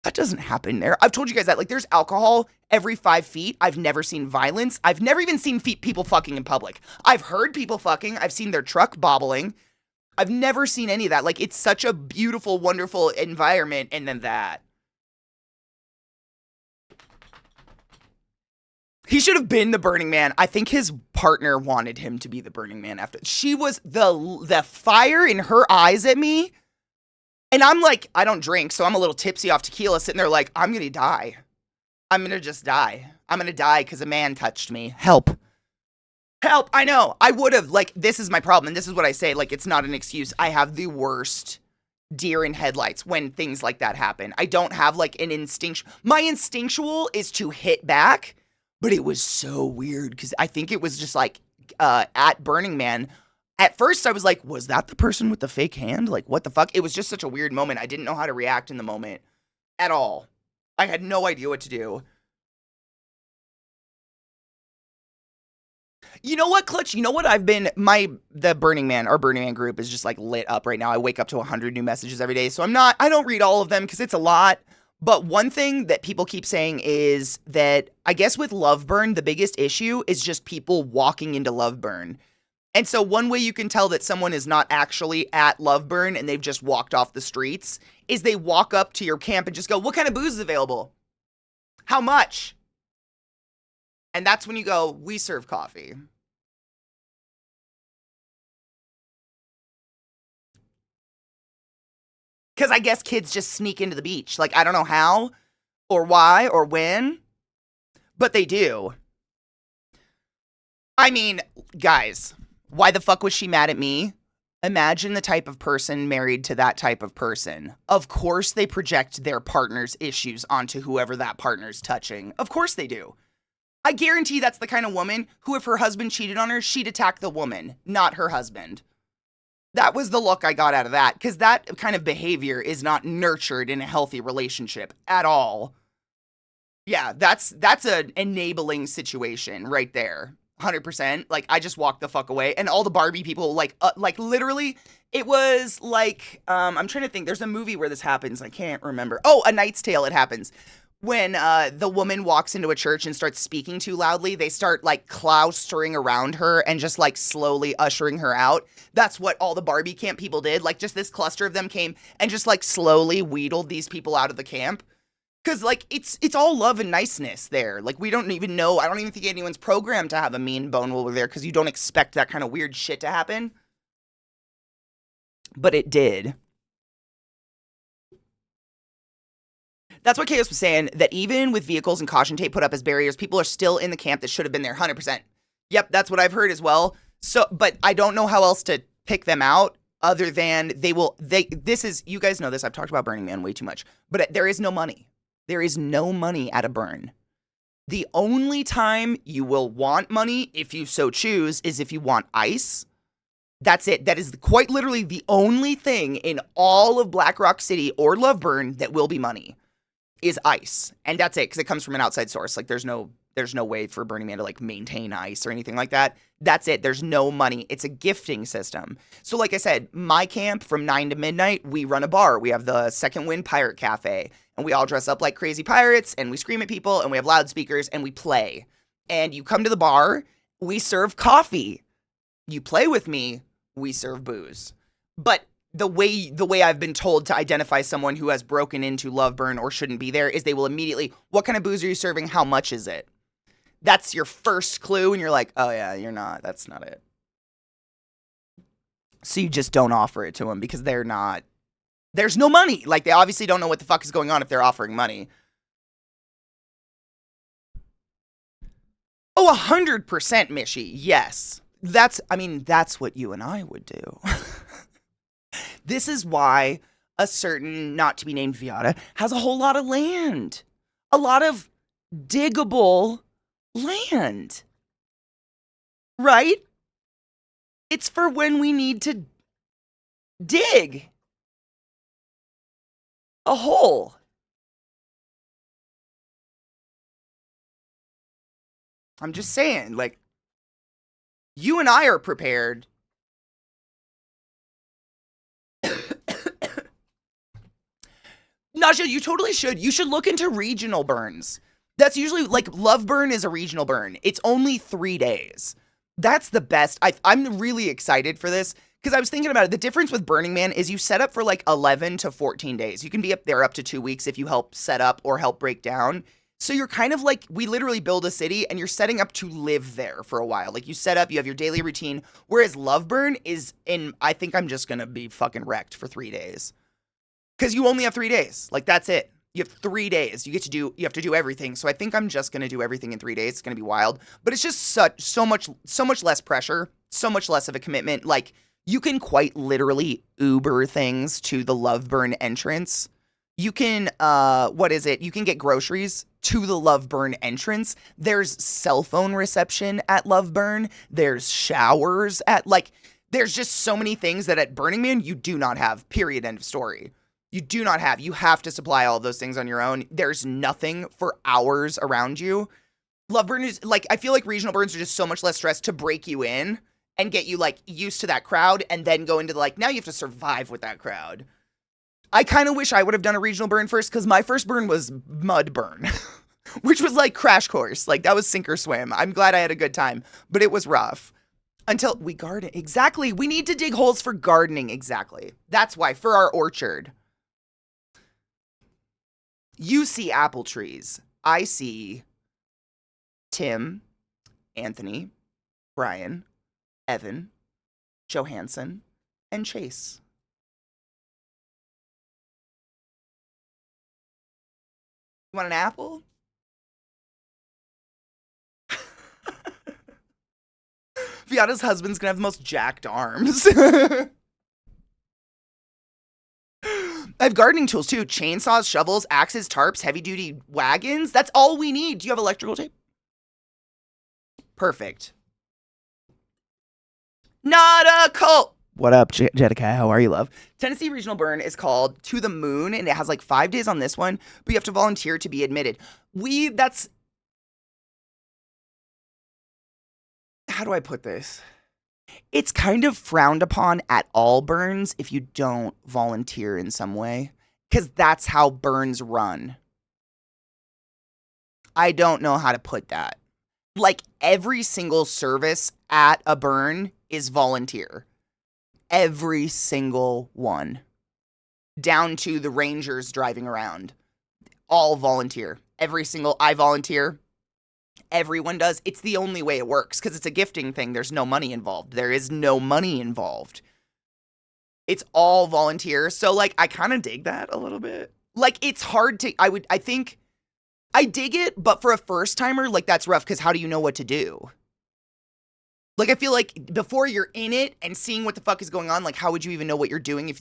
That doesn't happen there. I've told you guys that. Like, there's alcohol every 5 feet. I've never seen violence. I've never even seen people fucking in public. I've heard people fucking. I've seen their truck bobbling. I've never seen any of that. Like, it's such a beautiful, wonderful environment, and then that. He should have been the Burning Man. I think his partner wanted him to be the Burning Man after. She was the fire in her eyes at me. And I'm like, I don't drink, so I'm a little tipsy off tequila, sitting there like, I'm going to die. I'm going to just die. I'm going to die because a man touched me. Help. Help, I know. I would have, like, this is my problem, and this is what I say, like, it's not an excuse. I have the worst deer in headlights when things like that happen. I don't have, like, an instinct. My instinctual is to hit back, but it was so weird, because I think it was just, like, at Burning Man, at first I was like, was that the person with the fake hand? Like, what the fuck? It was just such a weird moment. I didn't know how to react in the moment at all. I had no idea what to do. You know what, Clutch? You know what I've been, the Burning Man, our Burning Man group is just like lit up right now. I wake up to 100 new messages every day. So I don't read all of them because it's a lot. But one thing that people keep saying is that I guess with Loveburn, the biggest issue is just people walking into Loveburn. And so one way you can tell that someone is not actually at Loveburn and they've just walked off the streets is they walk up to your camp and just go, what kind of booze is available? How much? And that's when you go, we serve coffee. Because I guess kids just sneak into the beach. Like, I don't know how or why or when, but they do. I mean, guys, why the fuck was she mad at me? Imagine the type of person married to that type of person. Of course they project their partner's issues onto whoever that partner's touching. Of course they do. I guarantee that's the kind of woman who, if her husband cheated on her, she'd attack the woman, not her husband. That was the look I got out of that, because that kind of behavior is not nurtured in a healthy relationship at all. Yeah, that's an enabling situation right there. 100%. Like, I just walked the fuck away, and all the Barbie people, like literally, it was like, I'm trying to think, there's a movie where this happens, I can't remember. Oh, A Knight's Tale, it happens. When the woman walks into a church and starts speaking too loudly, they start like claustering around her and just like slowly ushering her out. That's what all the Barbie camp people did. Like, just this cluster of them came and just like slowly wheedled these people out of the camp. Cause like it's all love and niceness there. Like, we don't even know. I don't even think anyone's programmed to have a mean bone while we're there, because you don't expect that kind of weird shit to happen. But it did. That's what Chaos was saying, that even with vehicles and caution tape put up as barriers, people are still in the camp that should have been there 100%. Yep, that's what I've heard as well. So, but I don't know how else to pick them out other than this is, you guys know this, I've talked about Burning Man way too much, but there is no money. There is no money at a burn. The only time you will want money, if you so choose, is if you want ice. That's it. That is quite literally the only thing in all of Black Rock City or Loveburn that will be money, is ice. And that's it, because it comes from an outside source. Like, there's no way for Burning Man to like maintain ice or anything like that. That's it. There's no money. It's a gifting system. So like I said, my camp from 9 to midnight, we run a bar. We have the Second Wind Pirate Cafe, and we all dress up like crazy pirates, and we scream at people, and we have loudspeakers, and we play. And you come to the bar, we serve coffee. You play with me, we serve booze. But the way I've been told to identify someone who has broken into Loveburn or shouldn't be there is they will immediately, what kind of booze are you serving? How much is it? That's your first clue, and you're like, oh yeah, that's not it. So you just don't offer it to them, because there's no money. Like, they obviously don't know what the fuck is going on if they're offering money. Oh, 100% Mishy. Yes. That's what you and I would do. This is why a certain not to be named Viata has a whole lot of land. A lot of diggable land. Right? It's for when we need to dig a hole. I'm just saying, like, you and I are prepared. Naja, you totally should. You should look into regional burns. That's usually, like, Love Burn is a regional burn. It's only 3 days. That's the best. I'm really excited for this because I was thinking about it. The difference with Burning Man is you set up for like 11 to 14 days. You can be up there up to 2 weeks if you help set up or help break down. So you're kind of like, we literally build a city and you're setting up to live there for a while. Like you set up, you have your daily routine. Whereas Love Burn is I think I'm just going to be fucking wrecked for 3 days. Because you only have 3 days. Like that's it. You have 3 days. You have to do everything. So I think I'm just going to do everything in 3 days. It's going to be wild. But it's just so much less pressure. So much less of a commitment. Like you can quite literally Uber things to the Love Burn entrance. You can, you can get groceries to the Love Burn entrance. There's cell phone reception at Love Burn. There's showers there's just so many things that at Burning Man you do not have, period, end of story. You do not have. You have to supply all of those things on your own. There's nothing for hours around you. Love Burn is, I feel like regional burns are just so much less stress to break you in and get you, used to that crowd and then go into now you have to survive with that crowd. I kind of wish I would have done a regional burn first because my first burn was mud burn, which was crash course. That was sink or swim. I'm glad I had a good time, but it was rough until we garden. Exactly. We need to dig holes for gardening. Exactly. That's why, for our orchard. You see apple trees. I see Tim, Anthony, Brian, Evan, Johansson, and Chase. You want an apple? Viata's husband's gonna have the most jacked arms. I have gardening tools too. Chainsaws, shovels, axes, tarps, heavy-duty wagons. That's all we need. Do you have electrical tape? Perfect. Not a cult. What up, Jetica? How are you, love? Tennessee Regional Burn is called To the Moon, and it has 5 days on this one, but you have to volunteer to be admitted. How do I put this? It's kind of frowned upon at all burns if you don't volunteer in some way, because that's how burns run. I don't know how to put that. Every single service at a burn is volunteer. Every single one. Down to the rangers driving around. All volunteer. I volunteer. Everyone does. It's the only way it works because it's a gifting thing. There's no money involved. There is no money involved. It's all volunteer. So I kind of dig that a little bit. It's hard to, I think I dig it, but for a first timer, that's rough because how do you know what to do? I feel before you're in it and seeing what the fuck is going on, how would you even know what you're doing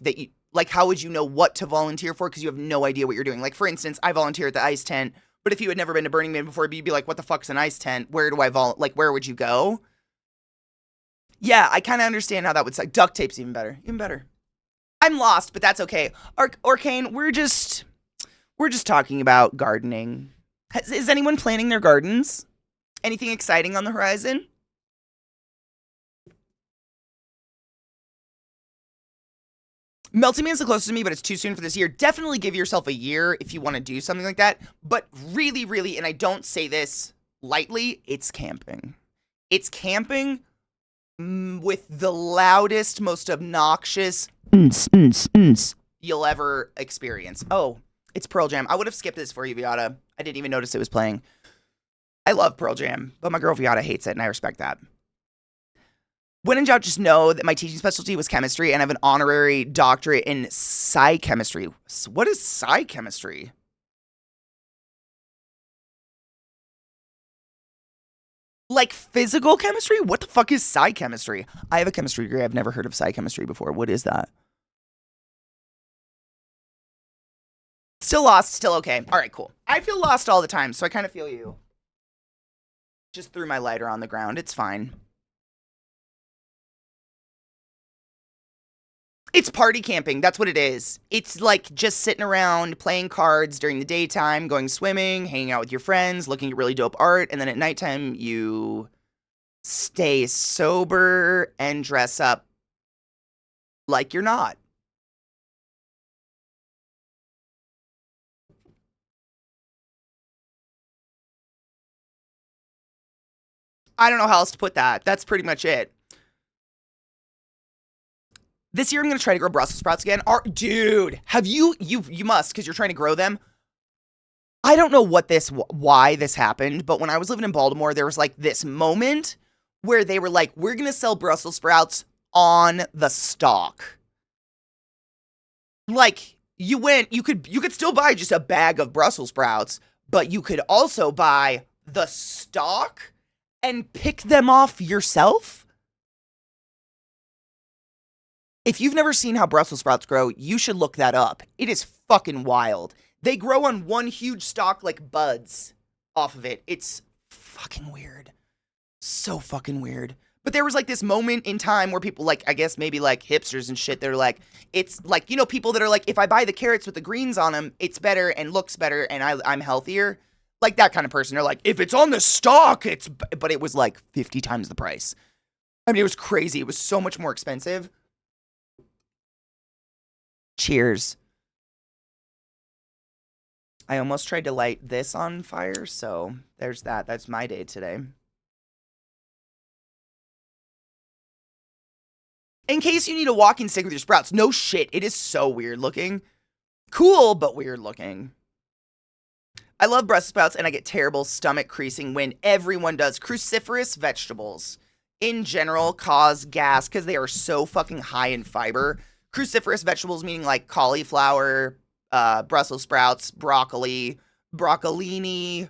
how would you know what to volunteer for because you have no idea what you're doing? For instance, I volunteer at the ice tent. But if you had never been to Burning Man before, you'd be like, what the fuck's an ice tent? Where do I where would you go? Yeah, I kind of understand how that would suck. Duct tape's even better. Even better. I'm lost, but that's okay. Arcane, we're just talking about gardening. Is anyone planning their gardens? Anything exciting on the horizon? Melting Man's the closest to me, but it's too soon for this year. Definitely give yourself a year if you want to do something like that. But really, really, and I don't say this lightly, it's camping. It's camping with the loudest, most obnoxious you'll ever experience. Oh, it's Pearl Jam. I would have skipped this for you, Viata. I didn't even notice it was playing. I love Pearl Jam, but my girl Viata hates it, and I respect that. When in doubt, just know that my teaching specialty was chemistry, and I have an honorary doctorate in psychemistry. What is psychemistry? Like physical chemistry? What the fuck is psi chemistry? I have a chemistry degree. I've never heard of psi chemistry before. What is that? Still lost, still okay. All right, cool. I feel lost all the time, so I kind of feel you. Just threw my lighter on the ground. It's fine. It's party camping. That's what it is. It's like just sitting around playing cards during the daytime, going swimming, hanging out with your friends, looking at really dope art, and then at nighttime you stay sober and dress up like you're not. I don't know how else to put that. That's pretty much it. This year I'm gonna try to grow Brussels sprouts again. Dude, have you must, because you're trying to grow them. I don't know why this happened, but when I was living in Baltimore, there was like this moment where they were like, we're gonna sell Brussels sprouts on the stalk. Like, you could still buy just a bag of Brussels sprouts, but you could also buy the stalk and pick them off yourself. If you've never seen how Brussels sprouts grow, you should look that up. It is fucking wild. They grow on one huge stalk like buds off of it. It's fucking weird. So fucking weird. But there was like this moment in time where people like, I guess maybe like hipsters and shit, they're like, it's like, you know, people that are like, if I buy the carrots with the greens on them, it's better and looks better and I'm healthier. Like that kind of person. They're like, if it's on the stalk, but it was like 50 times the price. I mean, it was crazy. It was so much more expensive. Cheers. I almost tried to light this on fire, so there's that. That's my day today. In case you need a walking stick with your sprouts. No shit, it is so weird looking. Cool, but weird looking. I love Brussels sprouts, and I get terrible stomach creasing when everyone does. Cruciferous vegetables, in general, cause gas because they are so fucking high in fiber. Cruciferous vegetables meaning like cauliflower, Brussels sprouts, broccoli, broccolini.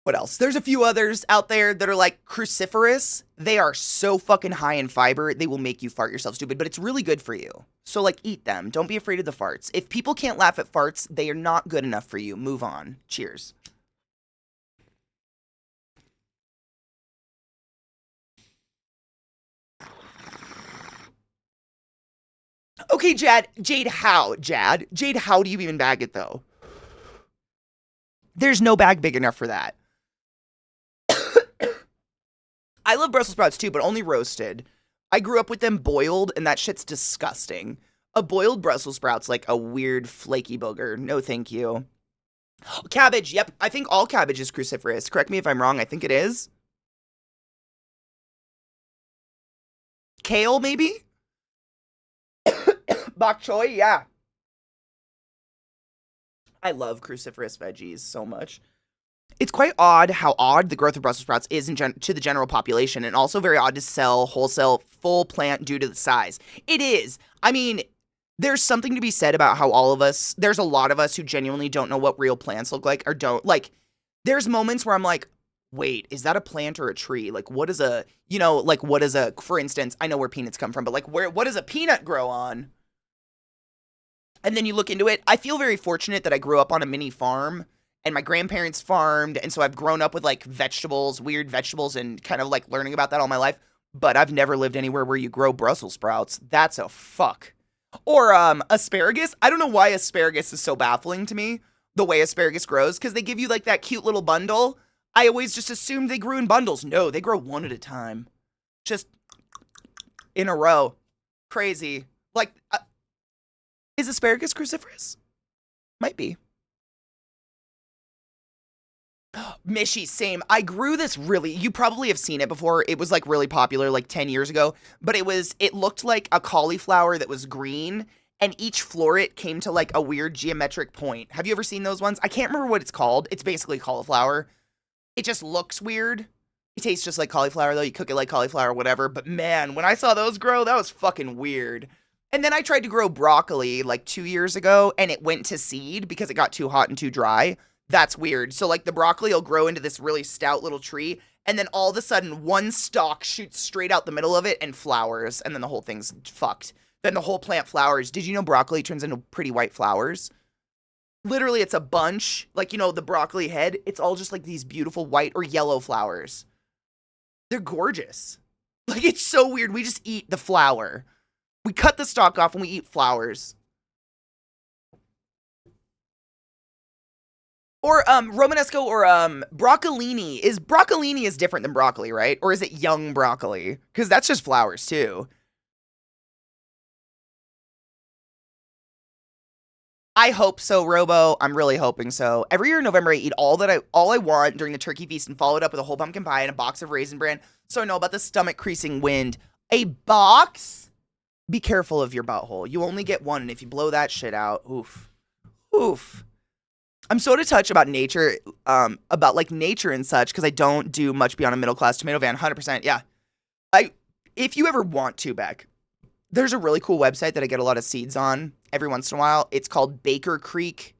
What else? There's a few others out there that are like cruciferous. They are so fucking high in fiber, they will make you fart yourself stupid, but it's really good for you. So like eat them. Don't be afraid of the farts. If people can't laugh at farts, they are not good enough for you. Move on. Cheers. Okay, Jade, how do you even bag it though? There's no bag big enough for that. I love Brussels sprouts too, but only roasted. I grew up with them boiled, and that shit's disgusting. A boiled Brussels sprout's like a weird flaky booger. No, thank you. Cabbage, yep. I think all cabbage is cruciferous. Correct me if I'm wrong. I think it is. Kale, maybe? Bok choy, yeah. I love cruciferous veggies so much. It's quite odd how odd the growth of Brussels sprouts is to the general population, and also very odd to sell wholesale full plant due to the size. It is. I mean, there's something to be said about how there's a lot of us who genuinely don't know what real plants look like, or don't, like, there's moments where I'm like, wait, is that a plant or a tree? Like, what is for instance, I know where peanuts come from, but like, what does a peanut grow on? And then you look into it. I feel very fortunate that I grew up on a mini farm, and my grandparents farmed, and so I've grown up with like weird vegetables, and kind of like learning about that all my life. But I've never lived anywhere where you grow Brussels sprouts. That's a fuck. Or asparagus. I don't know why asparagus is so baffling to me, the way asparagus grows, because they give you like that cute little bundle. I always just assumed they grew in bundles. No, they grow one at a time. Just in a row. Crazy. Like, is asparagus cruciferous? Might be. Mishy, same. I grew this you probably have seen it before. It was like really popular like 10 years ago, but it looked like a cauliflower that was green, and each floret came to like a weird geometric point. Have you ever seen those ones? I can't remember what it's called. It's basically cauliflower. It just looks weird. It tastes just like cauliflower though. You cook it like cauliflower, whatever. But man, when I saw those grow, that was fucking weird. And then I tried to grow broccoli like 2 years ago, and it went to seed because it got too hot and too dry. That's weird. So like the broccoli will grow into this really stout little tree, and then all of a sudden one stalk shoots straight out the middle of it and flowers, and then the whole thing's fucked. Then the whole plant flowers. Did you know broccoli turns into pretty white flowers? Literally, it's a bunch, like, you know, the broccoli head. It's all just like these beautiful white or yellow flowers. They're gorgeous. Like, it's so weird. We just eat the flower. We cut the stalk off and we eat flowers. Or Romanesco or broccolini. Broccolini is different than broccoli, right? Or is it young broccoli? Because that's just flowers too. I hope so, Robo. I'm really hoping so. Every year in November, I eat all I want during the turkey feast and follow it up with a whole pumpkin pie and a box of Raisin Bran. So I know about the stomach creasing wind. A box? Be careful of your butthole. You only get one, and if you blow that shit out, oof. Oof. I'm so to touch about nature, about like nature and such, because I don't do much beyond a middle class tomato van. 100%. Yeah. If you ever want to, Beck, there's a really cool website that I get a lot of seeds on every once in a while. It's called Baker Creek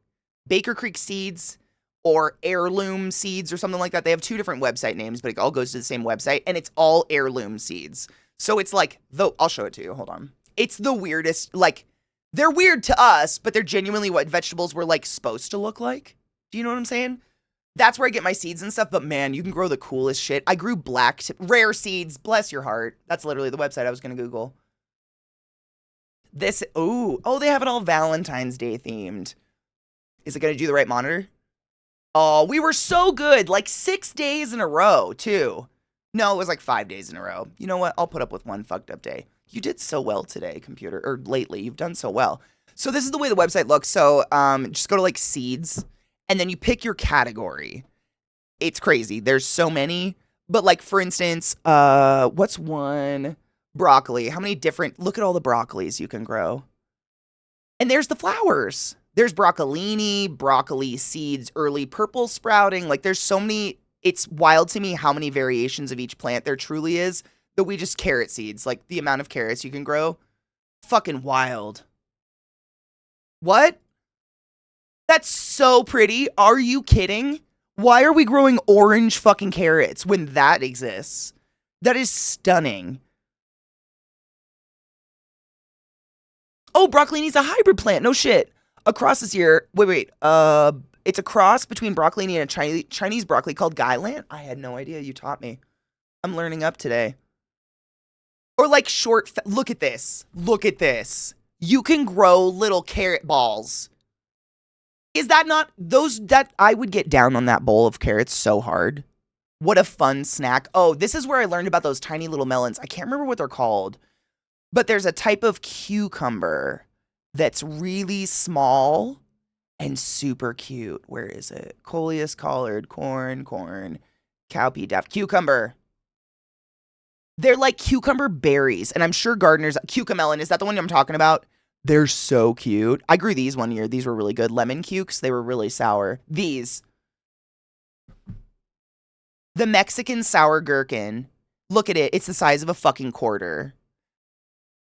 Seeds or Heirloom Seeds or something like that. They have two different website names, but it all goes to the same website, and it's all heirloom seeds. So it's like, I'll show it to you. Hold on. It's the weirdest, like, they're weird to us, but they're genuinely what vegetables were, like, supposed to look like. Do you know what I'm saying? That's where I get my seeds and stuff, but man, you can grow the coolest shit. I grew rare seeds. Bless your heart. That's literally the website I was going to Google. They have it all Valentine's Day themed. Is it going to do the right monitor? Oh, we were so good. Like 6 days in a row, too. No, it was like 5 days in a row. You know what? I'll put up with one fucked up day. You did so well today, computer, or lately. You've done so well. So this is the way the website looks. So just go to like seeds, and then you pick your category. It's crazy. There's so many. But like, for instance, what's one? Broccoli. How many different, look at all the broccolis you can grow. And there's the flowers. There's broccolini, broccoli seeds, early purple sprouting. Like there's so many, it's wild to me how many variations of each plant there truly is. That we just carrot seeds, like the amount of carrots you can grow. Fucking wild. What? That's so pretty. Are you kidding? Why are we growing orange fucking carrots when that exists? That is stunning. Oh, broccolini's a hybrid plant. No shit. Across this year, wait. It's a cross between broccolini and a Chinese broccoli called gailan. I had no idea. You taught me. I'm learning up today. Or like look at this. Look at this. You can grow little carrot balls. Is that not that I would get down on that bowl of carrots so hard. What a fun snack. Oh, this is where I learned about those tiny little melons. I can't remember what they're called. But there's a type of cucumber that's really small and super cute. Where is it? Coleus collared, corn, cowpea, daff, cucumber. They're like cucumber berries, and I'm sure gardeners, cucamelon, is that the one I'm talking about? They're so cute. I grew these one year. These were really good. Lemon cukes, they were really sour. These. The Mexican sour gherkin. Look at it. It's the size of a fucking quarter.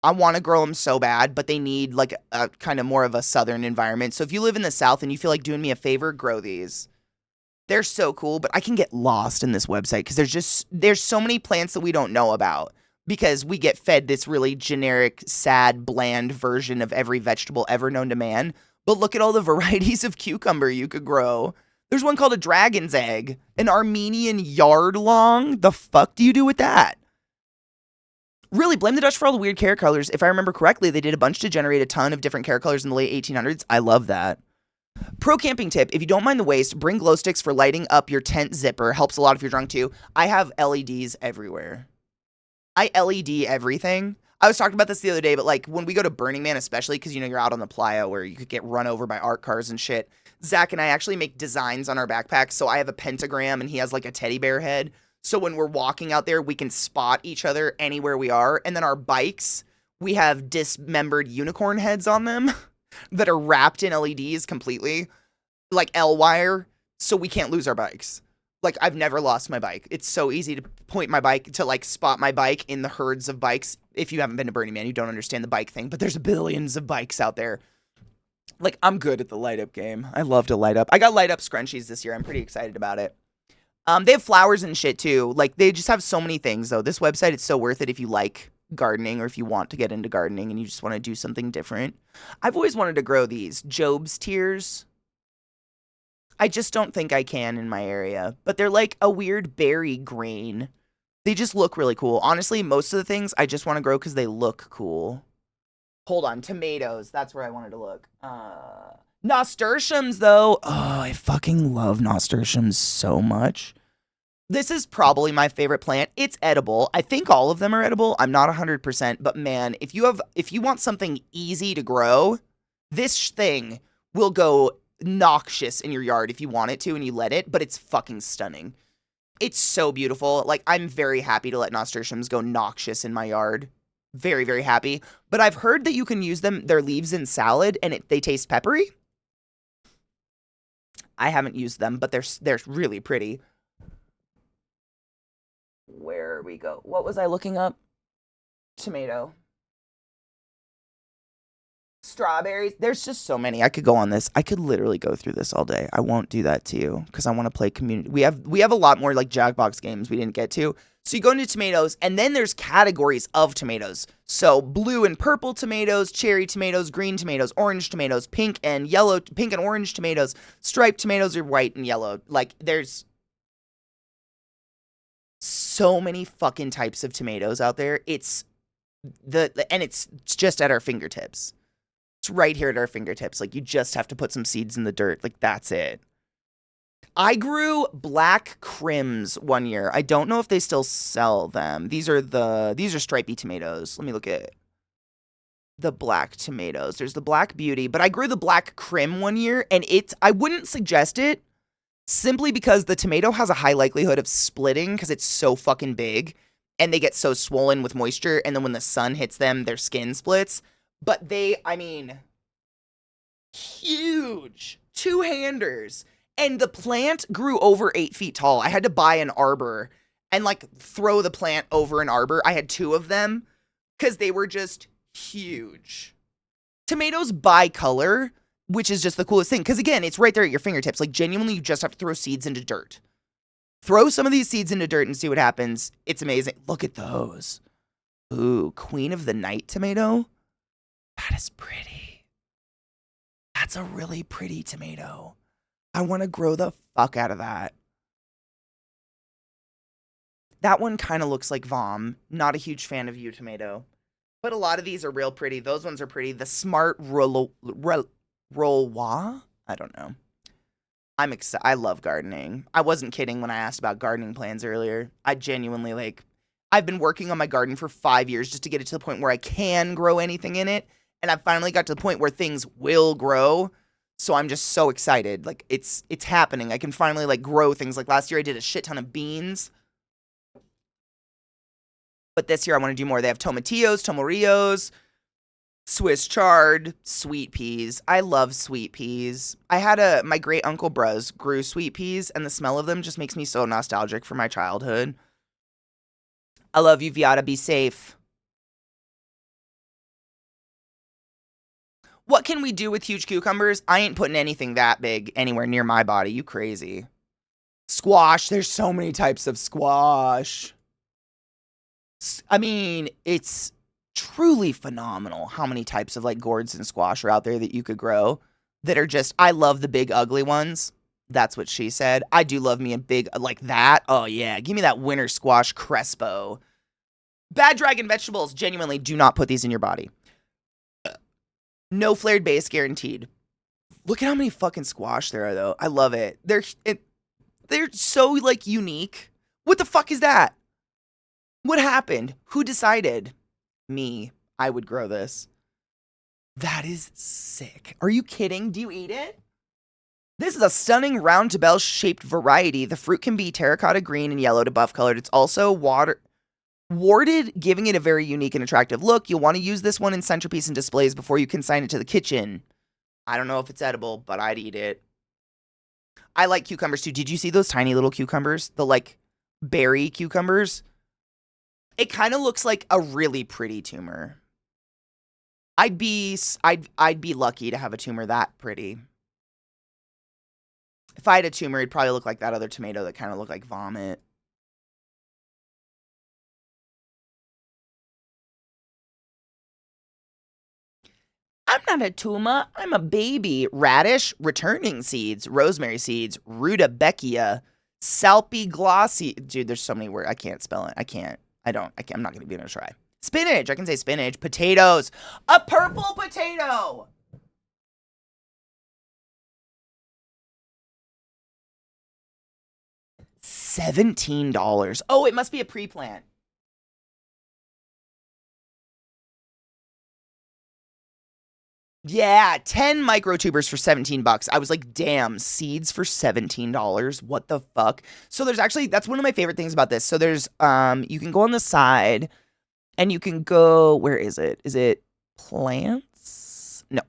I want to grow them so bad, but they need like a kind of more of a southern environment. So if you live in the South and you feel like doing me a favor, grow these. They're so cool, but I can get lost in this website because there's so many plants that we don't know about because we get fed this really generic, sad, bland version of every vegetable ever known to man. But look at all the varieties of cucumber you could grow. There's one called a dragon's egg, an Armenian yard long. The fuck do you do with that? Really, blame the Dutch for all the weird carrot colors. If I remember correctly, they did a bunch to generate a ton of different carrot colors in the late 1800s. I love that. Pro camping tip, if you don't mind the waste, bring glow sticks for lighting up your tent zipper. Helps a lot if you're drunk too. I have LEDs everywhere. I LED everything. I was talking about this the other day, but like when we go to Burning Man, especially because, you know, you're out on the playa where you could get run over by art cars and shit. Zach and I actually make designs on our backpacks. So I have a pentagram and he has like a teddy bear head. So when we're walking out there, we can spot each other anywhere we are. And then our bikes, we have dismembered unicorn heads on them. That are wrapped in LEDs completely, like L-wire, so we can't lose our bikes. Like, I've never lost my bike. It's so easy to point my bike, to, like, spot my bike in the herds of bikes. If you haven't been to Burning Man, you don't understand the bike thing, but there's billions of bikes out there. Like, I'm good at the light-up game. I love to light up. I got light-up scrunchies this year. I'm pretty excited about it. They have flowers and shit too. Like they just have so many things though. This website, it's so worth it if you like gardening or if you want to get into gardening and you just want to do something different. I've always wanted to grow these Job's tears. I just don't think I can in my area, but they're like a weird berry grain. They just look really cool. Honestly, most of the things I just want to grow because they look cool. Hold on, tomatoes. That's where I wanted to look. Nasturtiums, though. Oh, I fucking love nasturtiums so much. This is probably my favorite plant. It's edible. I think all of them are edible. I'm not 100%, but man, if you want something easy to grow, this thing will go noxious in your yard if you want it to and you let it, but it's fucking stunning. It's so beautiful. Like, I'm very happy to let nasturtiums go noxious in my yard. Very, very happy. But I've heard that you can use their leaves in salad and they taste peppery. I haven't used them, but they're really pretty. Where we go? What was I looking up? Tomato. Strawberries. There's just so many. I could go on this. I could literally go through this all day. I won't do that to you because I want to play community. We have a lot more like Jackbox games we didn't get to. So you go into tomatoes, and then there's categories of tomatoes. So blue and purple tomatoes, cherry tomatoes, green tomatoes, orange tomatoes, pink and orange tomatoes, striped tomatoes are white and yellow. Like there's so many fucking types of tomatoes out there. It's just at our fingertips. It's right here at our fingertips. Like you just have to put some seeds in the dirt. Like that's it. I grew black crims one year. I don't know if they still sell them. These are stripy tomatoes. Let me look at the black tomatoes. There's the black beauty, but I grew the black crim one year and I wouldn't suggest it simply because the tomato has a high likelihood of splitting because it's so fucking big and they get so swollen with moisture and then when the sun hits them, their skin splits. But huge 2-handers. And the plant grew over 8 feet tall. I had to buy an arbor and like throw the plant over an arbor. I had 2 of them because they were just huge. Tomatoes bicolor, which is just the coolest thing. Because again, it's right there at your fingertips. Like genuinely, you just have to throw seeds into dirt. Throw some of these seeds into dirt and see what happens. It's amazing. Look at those. Ooh, Queen of the Night tomato. That is pretty. That's a really pretty tomato. I want to grow the fuck out of that. That one kind of looks like Vom. Not a huge fan of you, tomato. But a lot of these are real pretty. Those ones are pretty. The Smart Rolwa? I don't know. I'm excited. I love gardening. I wasn't kidding when I asked about gardening plans earlier. I genuinely, I've been working on my garden for 5 years just to get it to the point where I can grow anything in it. And I finally got to the point where things will grow. So I'm just so excited. Like it's happening. I can finally grow things. Like last year I did a shit ton of beans. But this year I want to do more. They have tomatillos, tomarillos, Swiss chard, sweet peas. I love sweet peas. I had my great uncle Bruz grew sweet peas and the smell of them just makes me so nostalgic for my childhood. I love you, Viata. Be safe. What can we do with huge cucumbers? I ain't putting anything that big anywhere near my body. You crazy. Squash. There's so many types of squash. I mean, it's truly phenomenal how many types of gourds and squash are out there that you could grow that are just, I love the big ugly ones. That's what she said. I do love me a big, like that. Oh yeah. Give me that winter squash crespo. Bad Dragon vegetables. Genuinely do not put these in your body. No flared base guaranteed. Look at how many fucking squash there are, though. I love it. They're so, unique. What the fuck is that? What happened? Who decided? Me. I would grow this. That is sick. Are you kidding? Do you eat it? This is a stunning round to bell-shaped variety. The fruit can be terracotta green and yellow to buff colored. It's also warded, giving it a very unique and attractive look. You'll want to use this one in centerpiece and displays before you consign it to the kitchen. I don't know if it's edible, but I'd eat it. I like cucumbers too. Did you see those tiny little cucumbers? The berry cucumbers? It kind of looks like a really pretty tumor. I'd be lucky to have a tumor that pretty. If I had a tumor, it'd probably look like that other tomato that kind of looked like vomit. I'm not a tumor. I'm a baby. Radish, returning seeds, rosemary seeds, rutabaga, salpiglossy. Dude, there's so many words. I can't spell it. I can't. I'm not going to be able to try. Spinach. I can say spinach. Potatoes. A purple potato. $17. Oh, it must be a pre-plant. Yeah, 10 microtubers for 17 bucks. I was like, damn, seeds for $17. What the fuck? So there's actually, that's one of my favorite things about this. So there's you can go on the side and you can go, where is it? Is it plants? No.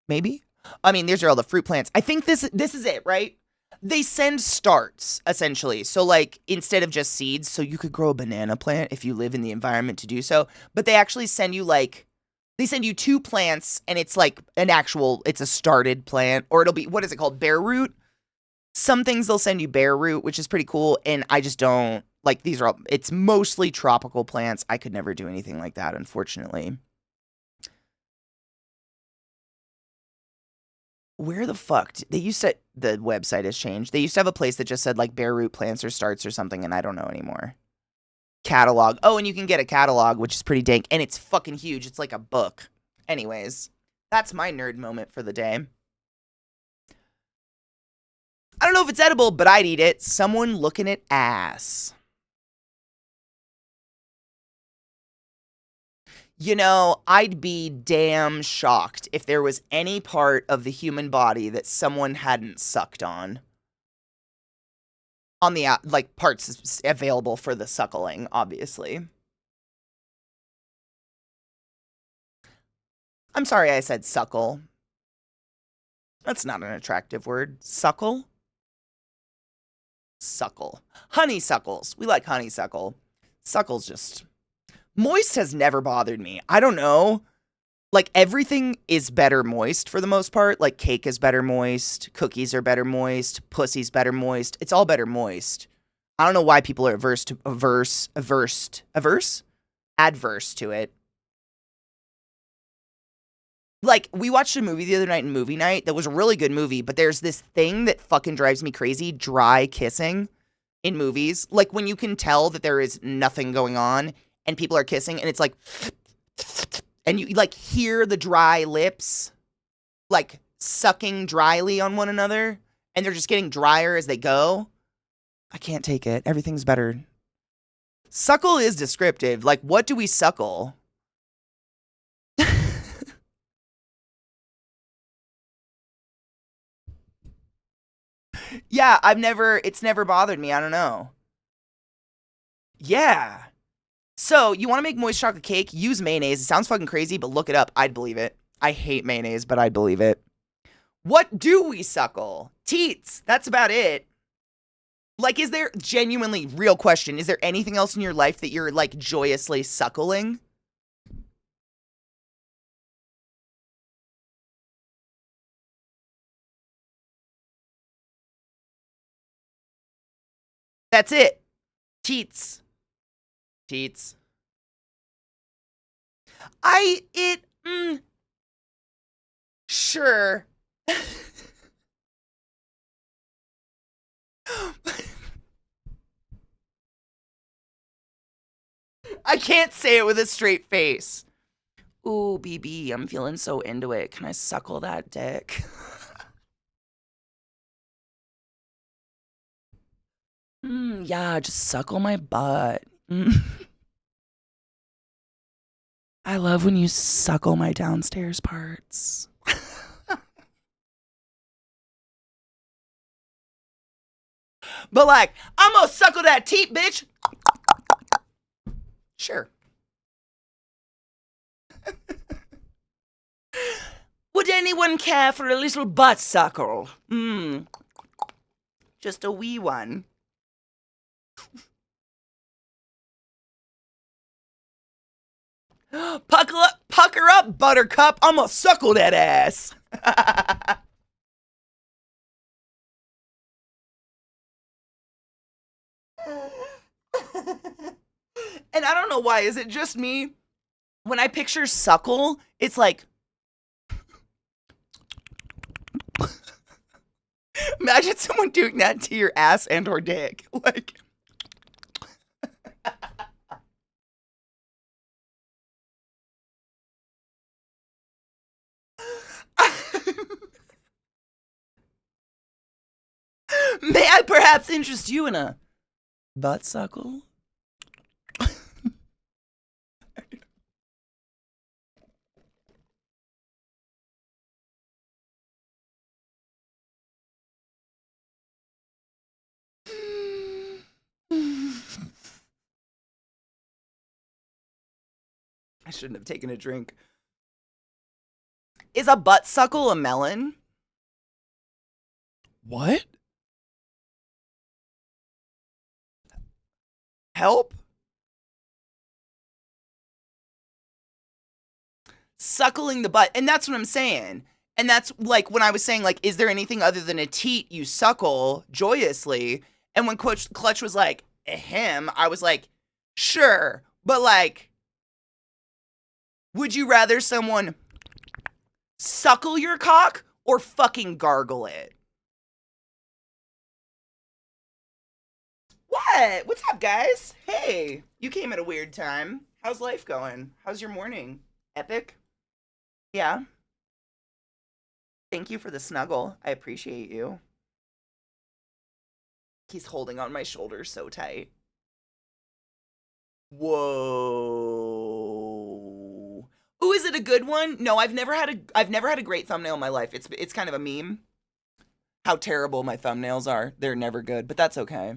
Maybe? I mean, these are all the fruit plants. I think this is it, right? They send starts essentially. So like instead of just seeds, so you could grow a banana plant if you live in the environment to do so, but they actually send you like they send you 2 plants and it's like it's a started plant, or it'll be, what is it called? Bare root? Some things they'll send you bare root, which is pretty cool. And I just don't like, it's mostly tropical plants. I could never do anything like that, unfortunately. Where the fuck? The website has changed. They used to have a place that just said like bare root plants or starts or something, and I don't know anymore. Catalog. Oh, and you can get a catalog, which is pretty dank, and it's fucking huge. It's like a book. Anyways, that's my nerd moment for the day. I don't know if it's edible, but I'd eat it. Someone looking at ass. You know, I'd be damn shocked if there was any part of the human body that someone hadn't sucked on. On the, like, parts available for the suckling, obviously. I'm sorry I said suckle. That's not an attractive word. Suckle? Suckle. Honeysuckles. We like honeysuckle. Suckle's just... Moist has never bothered me. I don't know. Like, everything is better moist for the most part. Like, cake is better moist. Cookies are better moist. Pussy's better moist. It's all better moist. I don't know why people are adverse to it. Like, we watched a movie the other night in movie night that was a really good movie, but there's this thing that fucking drives me crazy, dry kissing in movies. Like, when you can tell that there is nothing going on and people are kissing and it's like... And you, like, hear the dry lips, like, sucking dryly on one another, and they're just getting drier as they go. I can't take it. Everything's better. Suckle is descriptive. Like, what do we suckle? Yeah, it's never bothered me. I don't know. Yeah. So, you want to make moist chocolate cake? Use mayonnaise. It sounds fucking crazy, but look it up. I'd believe it. I hate mayonnaise, but I'd believe it. What do we suckle? Teats. That's about it. Like, is there, genuinely, real question, is there anything else in your life that you're, like, joyously suckling? That's it. Teats. Teats. Sure. I can't say it with a straight face. Ooh, BB, I'm feeling so into it. Can I suckle that dick? Yeah, just suckle my butt. I love when you suckle my downstairs parts. But like, I'm gonna suckle that teat, bitch. Sure. Would anyone care for a little butt suckle? Just a wee one. Pucker up, buttercup. I'm gonna suckle that ass. And I don't know why. Is it just me? When I picture suckle, it's like, imagine someone doing that to your ass and or dick. Like, may I perhaps interest you in a butt suckle? I shouldn't have taken a drink. Is a butt suckle a melon? What? Help? Suckling the butt. And that's what I'm saying. And that's like when I was saying, like, is there anything other than a teat you suckle joyously? And when Clutch was like, him, I was like, sure. But like, would you rather someone suckle your cock or fucking gargle it? What? What's up, guys? Hey, you came at a weird time. How's life going? How's your morning? Epic? Yeah. Thank you for the snuggle. I appreciate you. He's holding on my shoulder so tight. Whoa. Ooh, is it a good one? No, I've never had a great thumbnail in my life. It's kind of a meme. How terrible my thumbnails are. They're never good, but that's okay.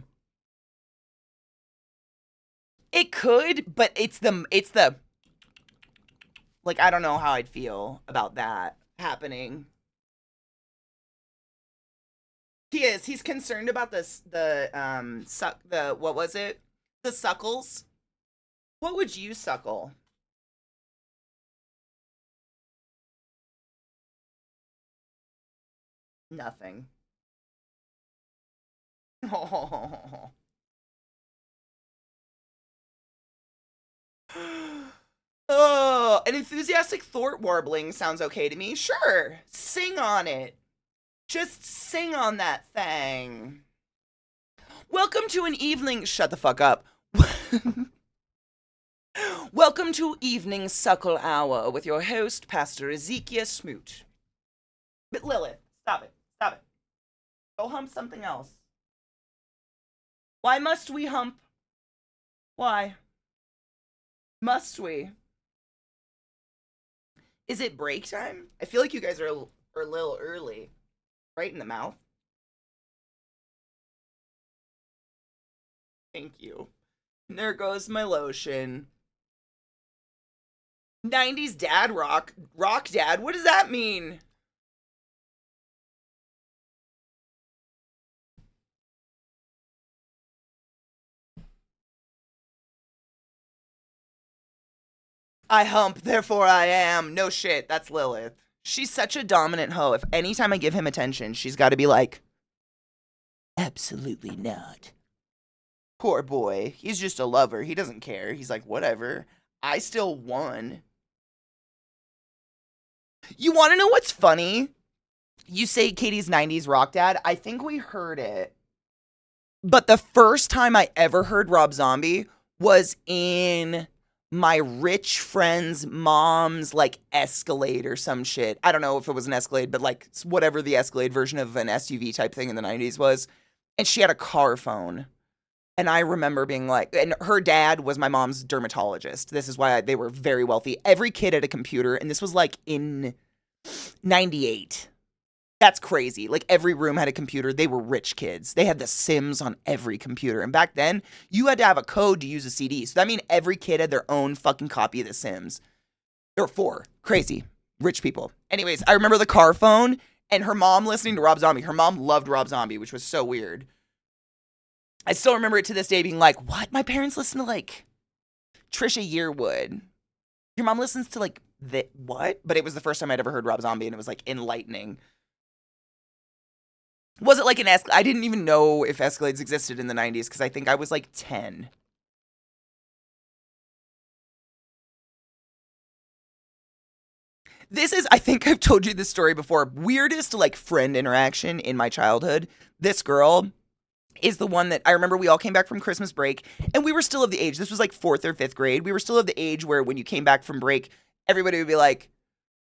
It could, but it's the like, I don't know how I'd feel about that happening. He is. He's concerned about what was it? The suckles. What would you suckle? Nothing. Oh. Oh, an enthusiastic thwart warbling sounds okay to me. Sure. Sing on it. Just sing on that thing. Welcome to an evening. Shut the fuck up. Welcome to Evening Suckle Hour with your host, Pastor Ezekiel Smoot. But Lilith, stop it. Stop it. Go hump something else. Why must we hump? Why? Must we? Is it break time? I feel like you guys are a little early. Right in the mouth. Thank you. And there goes my lotion. 90s dad rock. Rock dad? What does that mean? I hump, therefore I am. No shit, that's Lilith. She's such a dominant hoe. If anytime I give him attention, she's got to be like, absolutely not. Poor boy. He's just a lover. He doesn't care. He's like, whatever. I still won. You want to know what's funny? You say Katie's 90s rock dad. I think we heard it. But the first time I ever heard Rob Zombie was in my rich friend's mom's like Escalade or some shit. I don't know if it was an Escalade, but like whatever the Escalade version of an SUV type thing in the 90s was. And she had a car phone. And I remember being like, and her dad was my mom's dermatologist. This is why they were very wealthy. Every kid had a computer, and this was like in 98. That's crazy. Like every room had a computer. They were rich kids. They had The Sims on every computer. And back then, you had to have a code to use a CD. So that means every kid had their own fucking copy of The Sims. There were 4. Crazy. Rich people. Anyways, I remember the car phone and her mom listening to Rob Zombie. Her mom loved Rob Zombie, which was so weird. I still remember it to this day being like, what? My parents listen to like Trisha Yearwood. Your mom listens to like what? But it was the first time I'd ever heard Rob Zombie and it was like enlightening. Was it like an Escalade? I didn't even know if Escalades existed in the 90s because I think I was like 10. This is, I think I've told you this story before, weirdest like friend interaction in my childhood. This girl is the one that I remember we all came back from Christmas break and we were still of the age. This was like 4th or 5th grade. We were still of the age where when you came back from break, everybody would be like,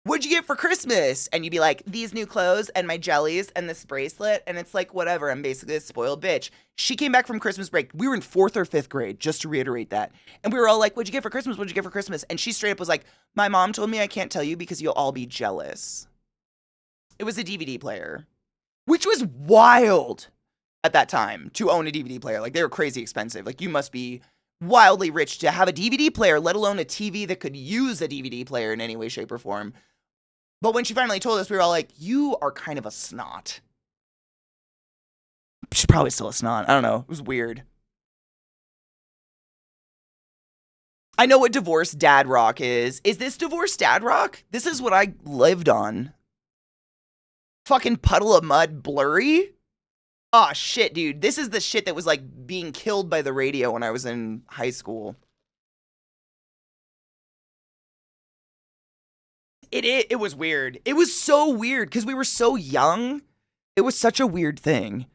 "What'd you get for Christmas?" And you'd be like, "These new clothes and my jellies and this bracelet." And it's like, whatever. I'm basically a spoiled bitch. She came back from Christmas break. We were in 4th or 5th grade, just to reiterate that. And we were all like, "What'd you get for Christmas? What'd you get for Christmas?" And she straight up was like, "My mom told me I can't tell you because you'll all be jealous." It was a DVD player, which was wild at that time to own a DVD player. Like, they were crazy expensive. Like, you must be wildly rich to have a DVD player, let alone a TV that could use a DVD player in any way, shape, or form. But when she finally told us, we were all like, "You are kind of a snot." She's probably still a snot. I don't know. It was weird. I know what divorced dad rock is. Is this divorced dad rock? This is what I lived on. Fucking Puddle of Mud Blurry? Oh shit, dude. This is the shit that was like being killed by the radio when I was in high school. It was weird. It was so weird because we were so young. It was such a weird thing.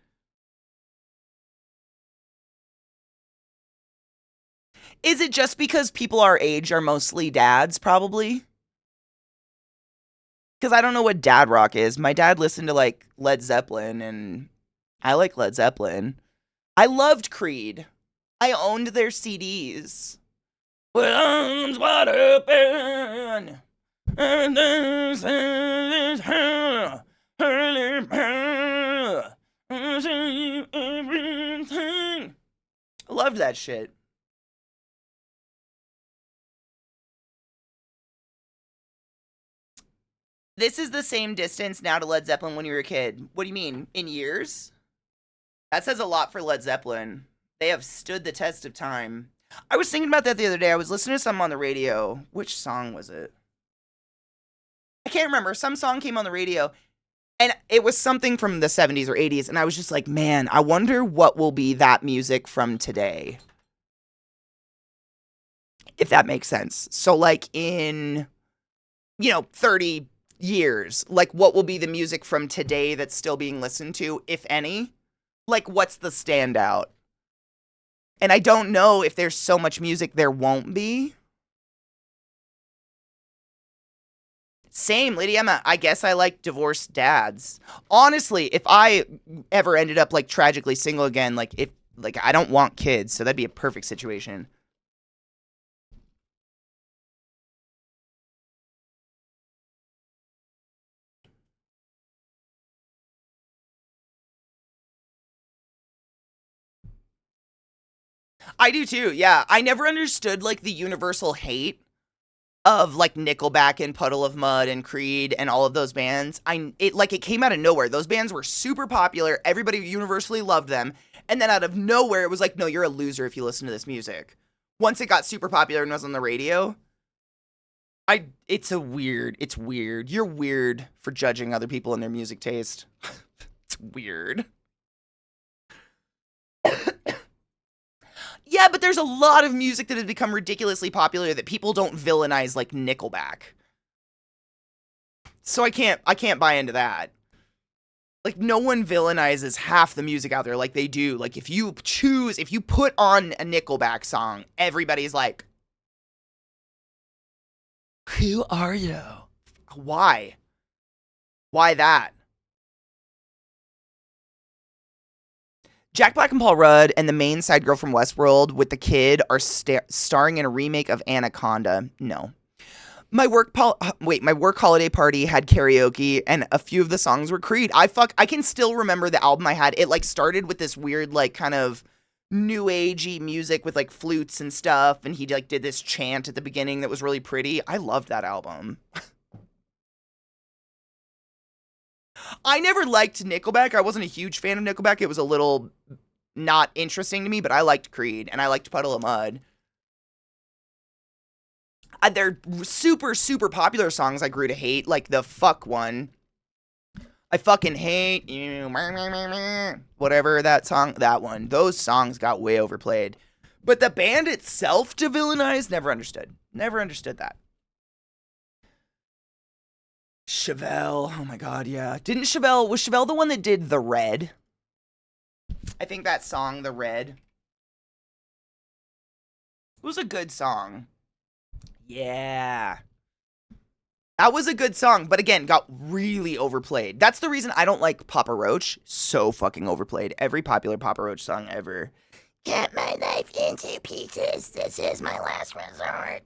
Is it just because people our age are mostly dads, probably? Because I don't know what dad rock is. My dad listened to like Led Zeppelin, and I like Led Zeppelin. I loved Creed. I owned their CDs. With arms wide open. And this is her. Everything. I loved that shit. This is the same distance now to Led Zeppelin when you were a kid. What do you mean? In years? That says a lot for Led Zeppelin. They have stood the test of time. I was thinking about that the other day. I was listening to something on the radio. Which song was it? I can't remember. Some song came on the radio, and it was something from the 70s or 80s, and I was just like, man, I wonder what will be that music from today. If that makes sense. So, like, in, 30 years, like, what will be the music from today that's still being listened to, if any? Like, what's the standout? And I don't know if there's so much music there won't be. Same, Lady Emma. I guess I like divorced dads. Honestly, if I ever ended up like tragically single again, like I don't want kids, so that'd be a perfect situation. I do too. Yeah, I never understood like the universal hate of like Nickelback and Puddle of Mud and Creed and all of those bands. It came out of nowhere. Those bands were super popular. Everybody universally loved them. And then out of nowhere it was like, "No, you're a loser if you listen to this music." Once it got super popular and was on the radio, it's weird. You're weird for judging other people and their music taste. It's weird. Yeah, but there's a lot of music that has become ridiculously popular that people don't villainize like Nickelback. So I can't buy into that. Like, no one villainizes half the music out there like they do. Like, if you put on a Nickelback song, everybody's like, "Who are you?" Why? Why that? Jack Black and Paul Rudd and the main side girl from Westworld with the kid are starring in a remake of Anaconda. No. My work holiday party had karaoke and a few of the songs were Creed. I can still remember the album I had. It like started with this weird like kind of new agey music with like flutes and stuff, and he like did this chant at the beginning that was really pretty. I loved that album. I never liked Nickelback. I wasn't a huge fan of Nickelback. It was a little not interesting to me, but I liked Creed and I liked Puddle of Mud. They're super, super popular songs I grew to hate, like the Fuck one. I fucking hate you. Whatever that song, that one. Those songs got way overplayed. But the band itself to villainize, never understood. Never understood that. Chevelle. Oh my god, yeah. Was Chevelle the one that did The Red? I think that song, The Red. It was a good song. Yeah. That was a good song, but again, got really overplayed. That's the reason I don't like Papa Roach. So fucking overplayed. Every popular Papa Roach song ever. Cut my life into pieces. This is my last resort.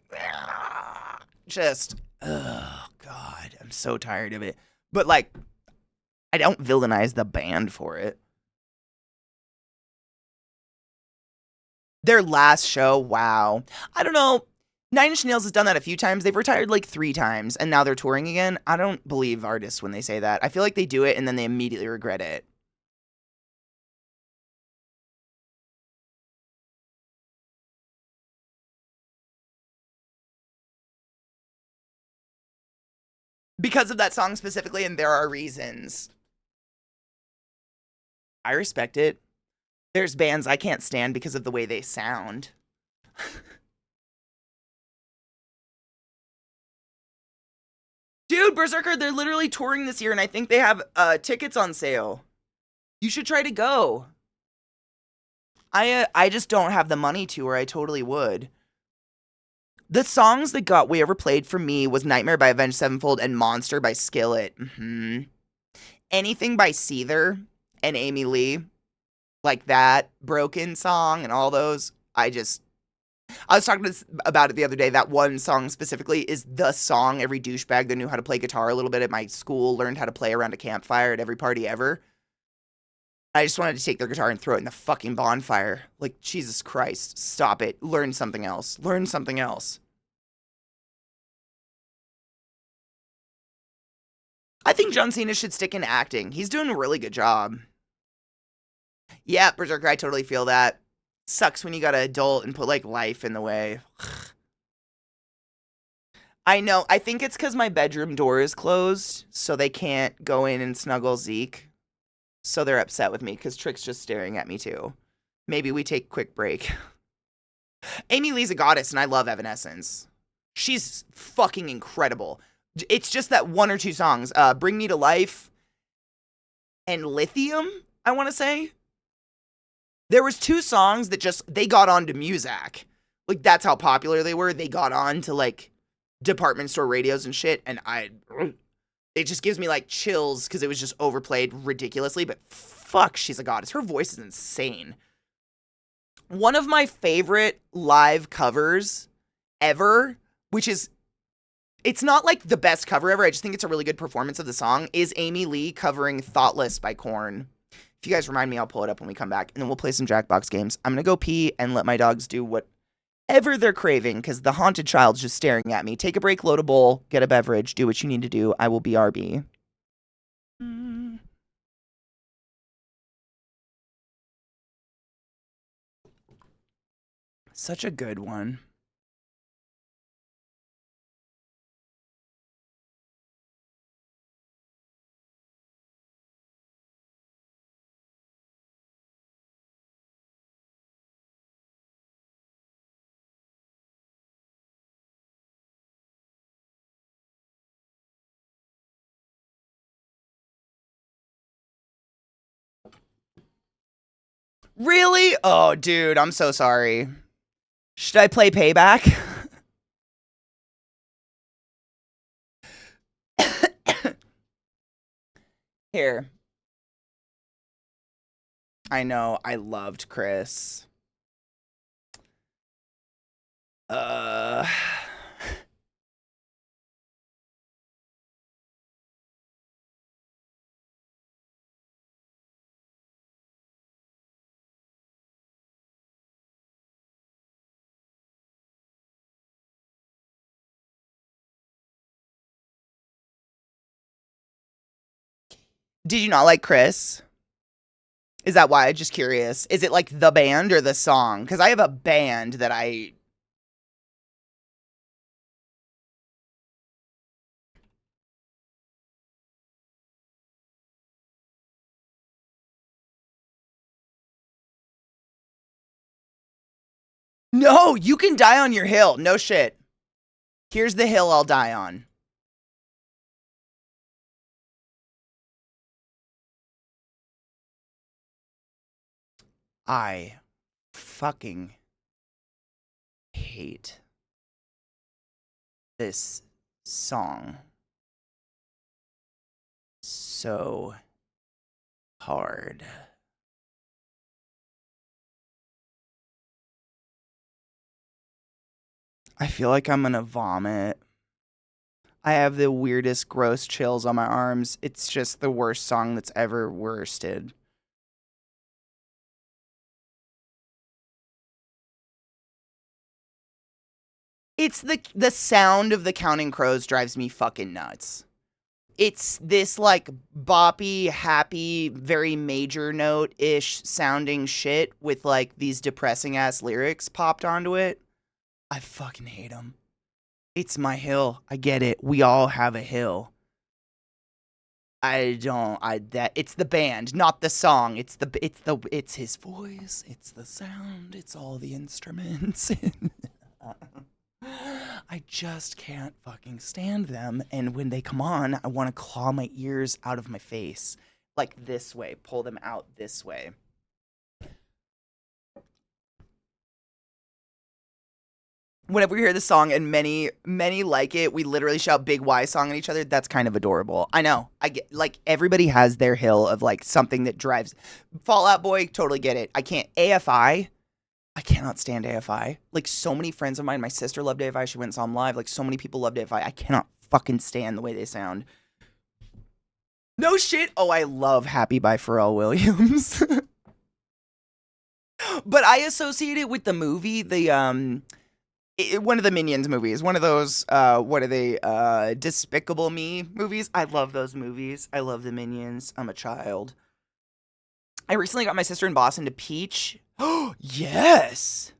Just, oh god, I'm so tired of it. But like, I don't villainize the band for it. Their last show, wow. I don't know. Nine Inch Nails has done that a few times. They've retired like 3 times, and now they're touring again. I don't believe artists when they say that. I feel like they do it, and then they immediately regret it. Because of that song specifically, and there are reasons. I respect it. There's bands I can't stand because of the way they sound. Dude, Berserker, they're literally touring this year, and I think they have tickets on sale. You should try to go. I just don't have the money to, or I totally would. The songs that got way overplayed for me was Nightmare by Avenged Sevenfold and Monster by Skillet. Anything by Seether and Amy Lee, like that Broken song and all those, I was talking about it the other day. That one song specifically is the song every douchebag that knew how to play guitar a little bit at my school learned how to play around a campfire at every party ever. I just wanted to take their guitar and throw it in the fucking bonfire. Like, Jesus Christ, stop it. Learn something else. Learn something else. I think John Cena should stick in acting. He's doing a really good job. Yeah, Berserker, I totally feel that. Sucks when you gotta adult and put, like, life in the way. I know. I think it's because my bedroom door is closed, so they can't go in and snuggle Zeke. So they're upset with me, because Trick's just staring at me, too. Maybe we take a quick break. Amy Lee's a goddess, and I love Evanescence. She's fucking incredible. It's just that 1 or 2 songs. Bring Me to Life and Lithium, I want to say. There was 2 songs that just, they got on to Muzak. Like, that's how popular they were. They got on to, like, department store radios and shit, and it just gives me, like, chills, because it was just overplayed ridiculously, but fuck, she's a goddess. Her voice is insane. One of my favorite live covers ever, which is, it's not, like, the best cover ever, I just think it's a really good performance of the song, is Amy Lee covering Thoughtless by Korn. If you guys remind me, I'll pull it up when we come back, and then we'll play some Jackbox games. I'm gonna go pee and let my dogs do whatever they're craving, because the haunted child's just staring at me. Take a break, load a bowl, get a beverage, do what you need to do. I will be RB. Such a good one. Really? Oh, dude, I'm so sorry. Should I play Payback? Here. I know, I loved Chris. Uh... Did you not like Chris? Is that why? Just curious. Is it like the band or the song? Because I have a band that I... No, you can die on your hill. No shit. Here's the hill I'll die on. I fucking hate this song so hard. I feel like I'm gonna vomit. I have the weirdest gross chills on my arms. It's just the worst song that's ever worsted. It's the sound of the Counting Crows drives me fucking nuts. It's this like boppy, happy, very major note-ish sounding shit with like these depressing ass lyrics popped onto it. I fucking hate them. It's my hill. I get it. We all have a hill. It's the band, not the song. It's his voice. It's the sound. It's all the instruments. I just can't fucking stand them. And when they come on, I want to claw my ears out of my face. Like this way. Pull them out this way. Whenever we hear the song, and many like it, we literally shout Big Y song at each other. That's kind of adorable. I know. I get, like, everybody has their hill of like something that drives. Fall Out Boy, totally get it. I can't. AFI. I cannot stand AFI. Like, so many friends of mine, my sister loved AFI. She went and saw them live. Like, so many people loved AFI. I cannot fucking stand the way they sound. No shit. Oh, I love Happy by Pharrell Williams. But I associate it with the movie, one of the Minions movies. One of those, what are they, Despicable Me movies. I love those movies. I love the Minions. I'm a child. I recently got my sister in Boston to Peach. Oh, yes.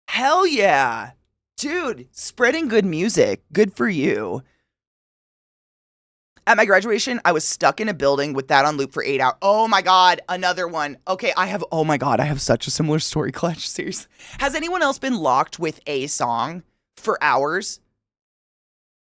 Hell yeah. Dude, spreading good music. Good for you. At my graduation, I was stuck in a building with that on loop for 8 hours. Oh my God, another one. Okay, I have such a similar story, Clutch. Seriously. Has anyone else been locked with a song for hours?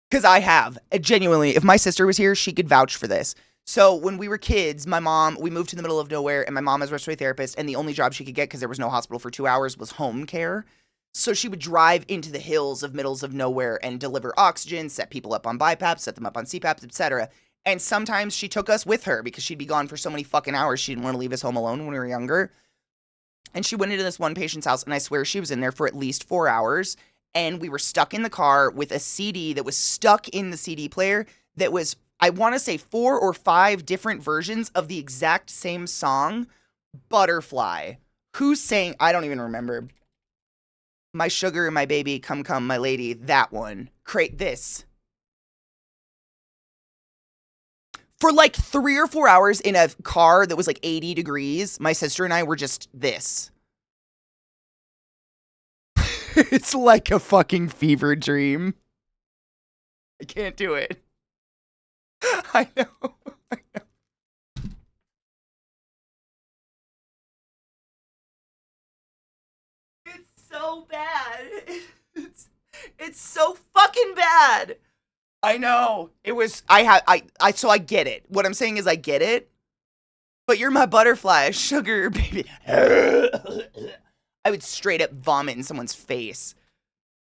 Because I have. Genuinely, if my sister was here, she could vouch for this. So when we were kids, we moved to the middle of nowhere, and my mom is a respiratory therapist, and the only job she could get, because there was no hospital for 2 hours, was home care. So she would drive into the hills of middles of nowhere and deliver oxygen, set people up on BiPAPs, set them up on CPAPs, etc. And sometimes she took us with her because she'd be gone for so many fucking hours. She didn't want to leave us home alone when we were younger. And she went into this one patient's house, and I swear she was in there for at least 4 hours. And we were stuck in the car with a CD that was stuck in the CD player that was, I want to say, 4 or 5 different versions of the exact same song, Butterfly. Who's saying, I don't even remember. My sugar, my baby, come, come, my lady, that one. Create this. For like 3 or 4 hours in a car that was like 80 degrees, my sister and I were just this. It's like a fucking fever dream. I can't do it. I know. I know. It's so bad. It's so fucking bad. I know. It was, so I get it. What I'm saying is I get it. But you're my butterfly, sugar baby. I would straight up vomit in someone's face.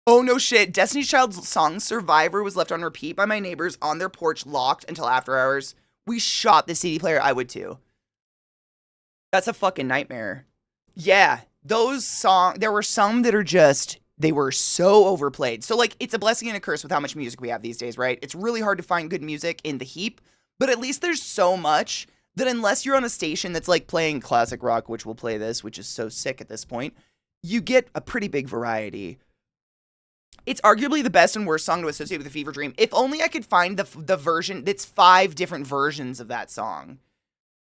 Oh no shit. Destiny's Child's song Survivor was left on repeat by my neighbors on their porch, locked until after hours. We shot the CD player. I would too. That's a fucking nightmare. Yeah. Those songs, there were some that are just, they were so overplayed. So, like, it's a blessing and a curse with how much music we have these days, right? It's really hard to find good music in the heap, but at least there's so much that unless you're on a station that's, like, playing classic rock, which will play this, which is so sick at this point, you get a pretty big variety. It's arguably the best and worst song to associate with a fever dream. If only I could find the version that's 5 different versions of that song.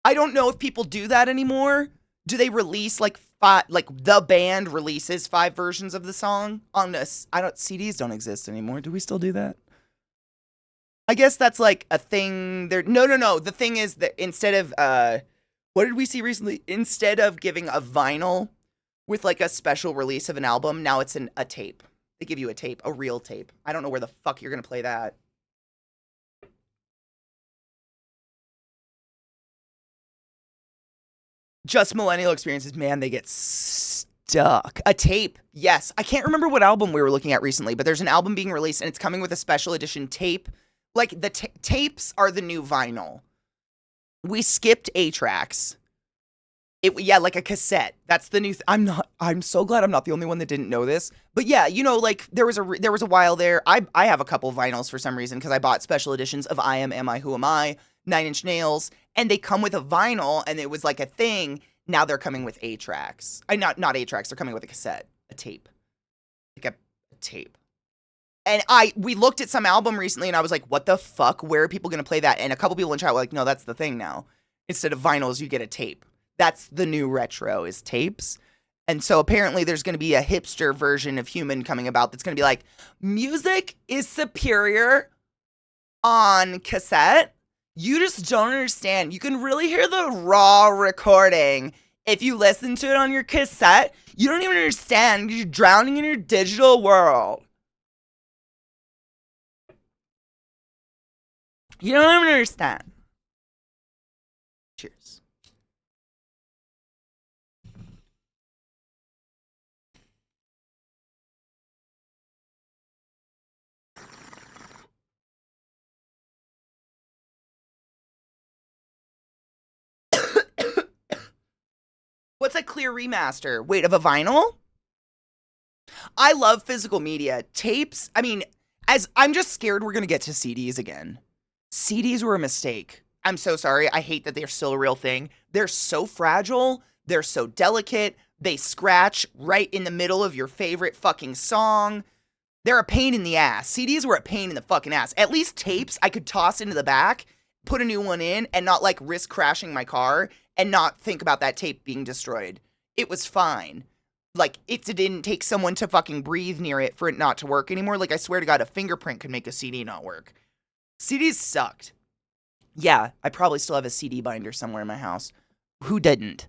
I don't know if people do that anymore. Do they release, like, the band releases 5 versions of the song on this? CDs don't exist anymore. Do we still do that? I guess that's like a thing there. No. The thing is that instead of, what did we see recently? Instead of giving a vinyl with like a special release of an album. Now it's a tape. They give you a tape, a real tape. I don't know where the fuck you're gonna play that. Just millennial experiences, man, they get stuck. A tape, yes. I can't remember what album we were looking at recently, but there's an album being released and it's coming with a special edition tape. Like the tapes are the new vinyl. We skipped 8-tracks. Yeah, like a cassette. That's the new I'm so glad I'm not the only one that didn't know this. But yeah, you know, like there was a while there. I have a couple vinyls for some reason because I bought special editions of I Am I, Who Am I, 9 Inch Nails, and they come with a vinyl and it was like a thing. Now they're coming with 8-tracks. Not 8-tracks, they're coming with a cassette, a tape. Like a tape. And we looked at some album recently and I was like, what the fuck? Where are people going to play that? And a couple people in chat were like, no, that's the thing now. Instead of vinyls, you get a tape. That's the new retro, is tapes. And so apparently there's going to be a hipster version of Human coming about that's going to be like, music is superior on cassette. You just don't understand. You can really hear the raw recording if you listen to it on your cassette. You don't even understand. You're drowning in your digital world. You don't even understand. Cheers. What's a clear remaster? Wait, of a vinyl? I love physical media. Tapes, I mean, I'm just scared we're going to get to CDs again. CDs were a mistake. I'm so sorry. I hate that they're still a real thing. They're so fragile. They're so delicate. They scratch right in the middle of your favorite fucking song. They're a pain in the ass. CDs were a pain in the fucking ass. At least tapes, I could toss into the back, put a new one in, and not like risk crashing my car and not think about that tape being destroyed. It was fine. Like, it didn't take someone to fucking breathe near it for it not to work anymore. Like, I swear to God, a fingerprint could make a CD not work. CDs sucked. Yeah, I probably still have a CD binder somewhere in my house. Who didn't?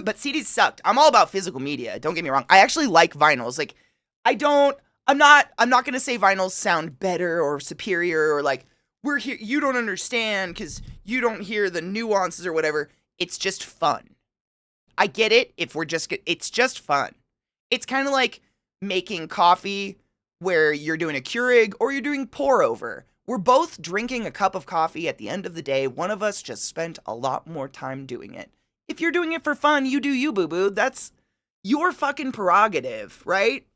But CDs sucked. I'm all about physical media. Don't get me wrong. I actually like vinyls. Like, I'm not going to say vinyls sound better or superior or like, we're here, you don't understand because you don't hear the nuances or whatever. It's just fun. I get it it's just fun. It's kind of like making coffee where you're doing a Keurig or you're doing pour over. We're both drinking a cup of coffee at the end of the day. One of us just spent a lot more time doing it. If you're doing it for fun, you do you, boo-boo. That's your fucking prerogative, right?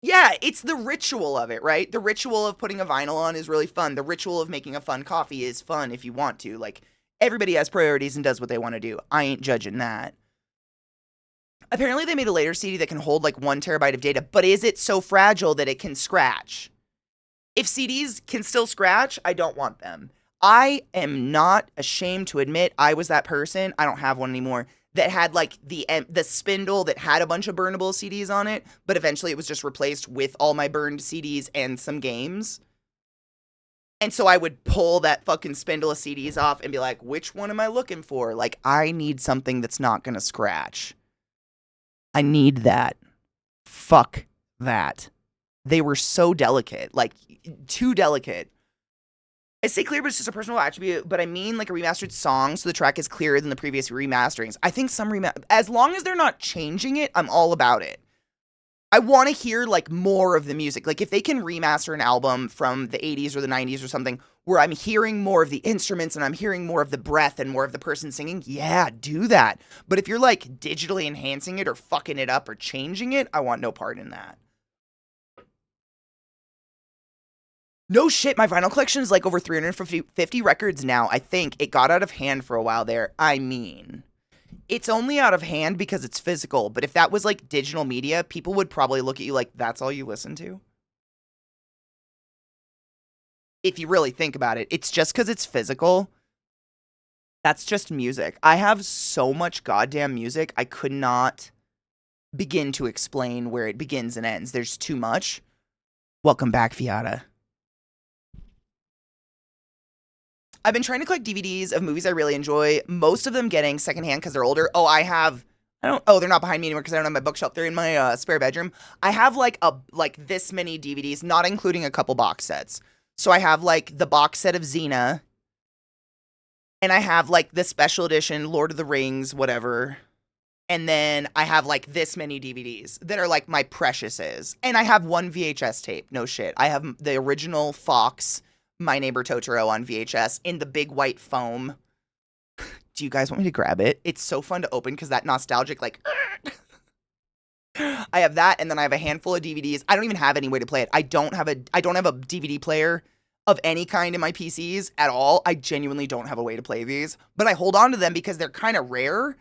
Yeah, it's the ritual of it, right? The ritual of putting a vinyl on is really fun. The ritual of making a fun coffee is fun if you want to. Like, everybody has priorities and does what they want to do. I ain't judging that. Apparently they made a later CD that can hold like 1 terabyte of data, but is it so fragile that it can scratch? If CDs can still scratch, I don't want them. I am not ashamed to admit I was that person. I don't have one anymore. That had like the spindle that had a bunch of burnable CDs on it, but eventually it was just replaced with all my burned CDs and some games. And so I would pull that fucking spindle of CDs off and be like, which one am I looking for? Like, I need something that's not going to scratch. I need that. Fuck that. They were so delicate, like too delicate. I say clear, but it's just a personal attribute, but I mean like a remastered song, so the track is clearer than the previous remasterings. I think as long as they're not changing it, I'm all about it. I want to hear like more of the music. Like if they can remaster an album from the 80s or the 90s or something where I'm hearing more of the instruments and I'm hearing more of the breath and more of the person singing, yeah, do that. But if you're like digitally enhancing it or fucking it up or changing it, I want no part in that. No shit, my vinyl collection is like over 350 records now. I think it got out of hand for a while there. I mean, it's only out of hand because it's physical, but if that was like digital media, people would probably look at you like, that's all you listen to? If you really think about it, it's just because it's physical. That's just music. I have so much goddamn music, I could not begin to explain where it begins and ends. There's too much. Welcome back, Fiata. I've been trying to collect DVDs of movies I really enjoy. Most of them getting secondhand because they're older. They're not behind me anymore because I don't have my bookshelf. They're in my spare bedroom. I have like this many DVDs, not including a couple box sets. So I have like the box set of Xena, and I have like the special edition Lord of the Rings, whatever. And then I have like this many DVDs that are like my preciouses. And I have one VHS tape. No shit. I have the original Fox, My Neighbor Totoro on VHS in the big white foam. Do you guys want me to grab it? It's so fun to open because that nostalgic, like, I have that, and then I have a handful of DVDs. I don't even have any way to play it. I don't have a DVD player of any kind in my PCs at all. I genuinely don't have a way to play these, but I hold on to them because they're kind of rare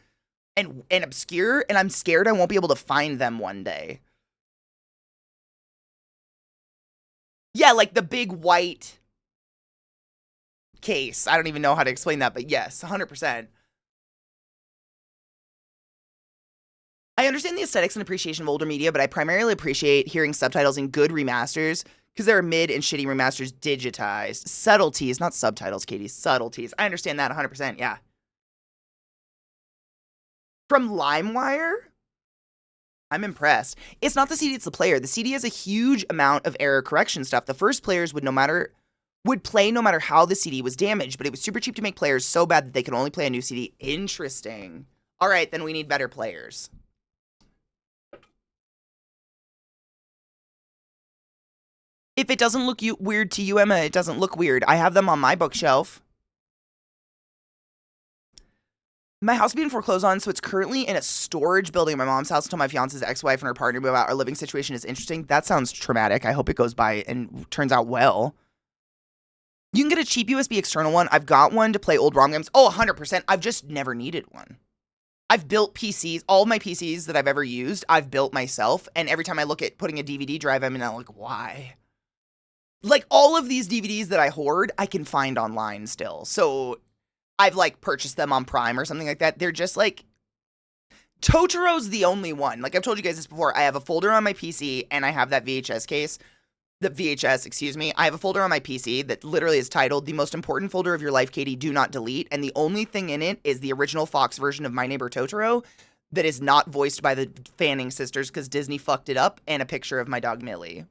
and obscure, and I'm scared I won't be able to find them one day. Yeah, like the big white case. I don't even know how to explain that, but yes, 100%. I understand the aesthetics and appreciation of older media, but I primarily appreciate hearing subtitles in good remasters because there are mid and shitty remasters digitized. Subtleties, not subtitles, Katie. Subtleties. I understand that 100%, yeah. From LimeWire? I'm impressed. It's not the CD, it's the player. The CD has a huge amount of error correction stuff. The first players would play no matter how the CD was damaged, but it was super cheap to make players so bad that they could only play a new CD. Interesting. All right, then we need better players. If it doesn't look weird to you, Emma, it doesn't look weird. I have them on my bookshelf. My house being foreclosed on, so it's currently in a storage building at my mom's house until my fiance's ex-wife and her partner move out. Our living situation is interesting. That sounds traumatic. I hope it goes by and turns out well. You can get a cheap USB external one. I've got one to play old ROM games. Oh, 100%. I've just never needed one. I've built PCs. All of my PCs that I've ever used, I've built myself. And every time I look at putting a DVD drive, I'm like, why? Like, all of these DVDs that I hoard, I can find online still. So I've, like, purchased them on Prime or something like that. They're just, like, Totoro's the only one. Like, I've told you guys this before. I have a folder on my PC, and I have that VHS case. I have a folder on my PC that literally is titled, The Most Important Folder of Your Life, Katie, Do Not Delete. And the only thing in it is the original Fox version of My Neighbor Totoro that is not voiced by the Fanning sisters because Disney fucked it up, and a picture of my dog, Millie.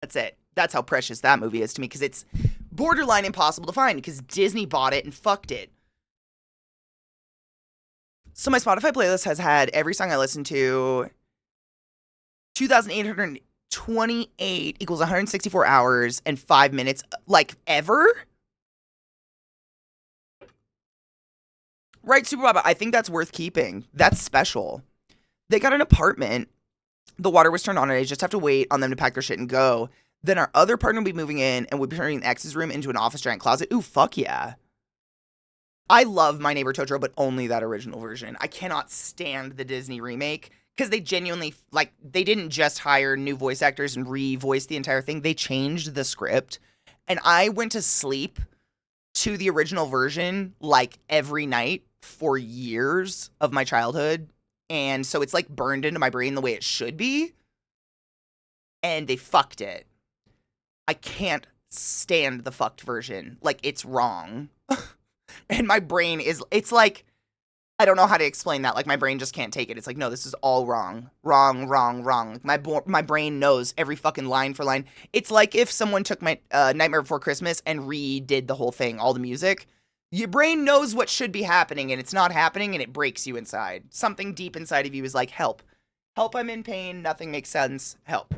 That's it. That's how precious that movie is to me because it's borderline impossible to find because Disney bought it and fucked it. So my Spotify playlist has had every song I listen to. 2,828 equals 164 hours and 5 minutes, like, ever? Right, Super Baba, I think that's worth keeping. That's special. They got an apartment. The water was turned on, and I just have to wait on them to pack their shit and go. Then our other partner will be moving in, and we'll be turning X's room into an office giant closet. Ooh, fuck yeah. I love My Neighbor Totoro, but only that original version. I cannot stand the Disney remake, because they genuinely, like, they didn't just hire new voice actors and re-voice the entire thing. They changed the script, and I went to sleep to the original version, like, every night for years of my childhood. And so it's, like, burned into my brain the way it should be. And they fucked it. I can't stand the fucked version. Like, it's wrong. And my brain is, it's like, I don't know how to explain that. Like, my brain just can't take it. It's like, no, this is all wrong. Wrong, wrong, wrong. My brain knows every fucking line for line. It's like if someone took my Nightmare Before Christmas and redid the whole thing, all the music. Your brain knows what should be happening, and it's not happening, and it breaks you inside. Something deep inside of you is like, help. Help, I'm in pain. Nothing makes sense. Help.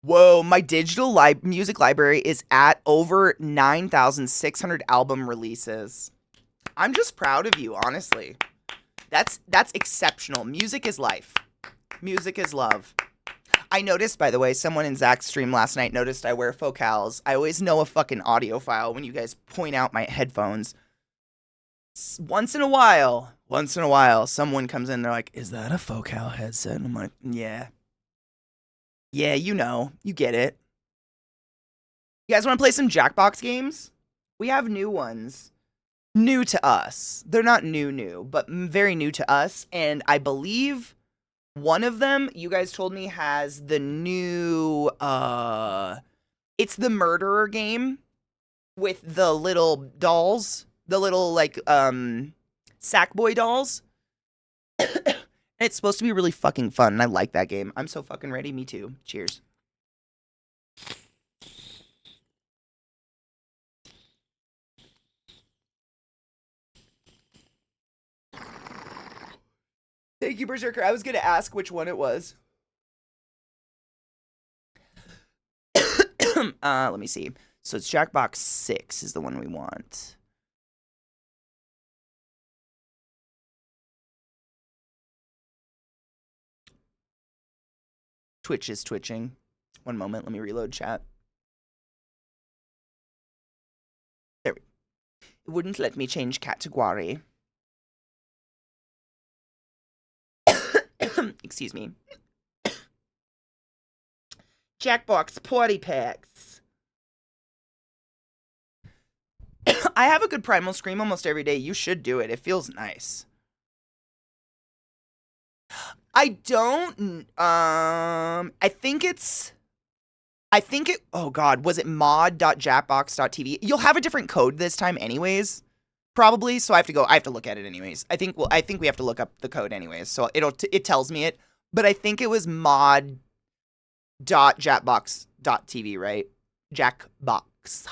Whoa, my digital music library is at over 9,600 album releases. I'm just proud of you, honestly. That's exceptional. Music is life. Music is love. I noticed, by the way, someone in Zach's stream last night noticed I wear focals. I always know a fucking audiophile when you guys point out my headphones. Once in a while, someone comes in, they're like, is that a focal headset? And I'm like, yeah. Yeah, you know. You get it. You guys want to play some Jackbox games? We have new ones. New to us. They're not new, but very new to us. And I believe One of them, you guys told me, has the new, it's the murderer game with the little dolls, the little, like, Sackboy dolls. It's supposed to be really fucking fun, and I like that game. I'm so fucking ready. Me too. Cheers. Thank you, Berserker. I was going to ask which one it was. Let me see. So it's Jackbox 6 is the one we want. Twitch is twitching. One moment. Let me reload chat. There we go. It wouldn't let me change category. Excuse me. Jackbox Party Packs. I have a good Primal Scream almost every day. You should do it. It feels nice. I don't, I think it, oh God, was it mod.jackbox.tv? You'll have a different code this time anyways, probably, so I have to look at it anyways. I think we have to look up the code anyways, so it tells me it, but I think it was mod.jackbox.tv, right? Jackbox.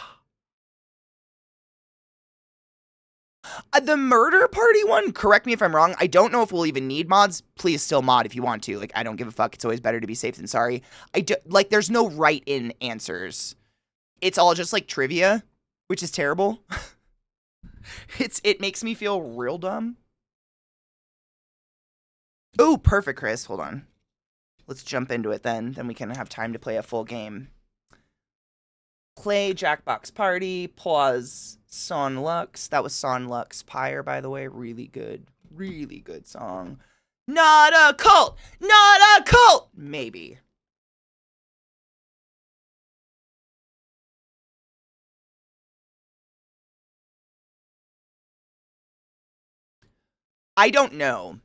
The murder party one, correct me if I'm wrong. I don't know if we'll even need mods. Please still mod if you want to. Like, I don't give a fuck. It's always better to be safe than sorry. There's no right-in answers. It's all just, like, trivia, which is terrible. It makes me feel real dumb. Oh, perfect, Chris. Hold on. Let's jump into it then. Then we can have time to play a full game. Play Jackbox Party. Pause. Son Lux. That was Son Lux Pyre, by the way. Really good song. Not a cult! Not a cult! Maybe. I don't know.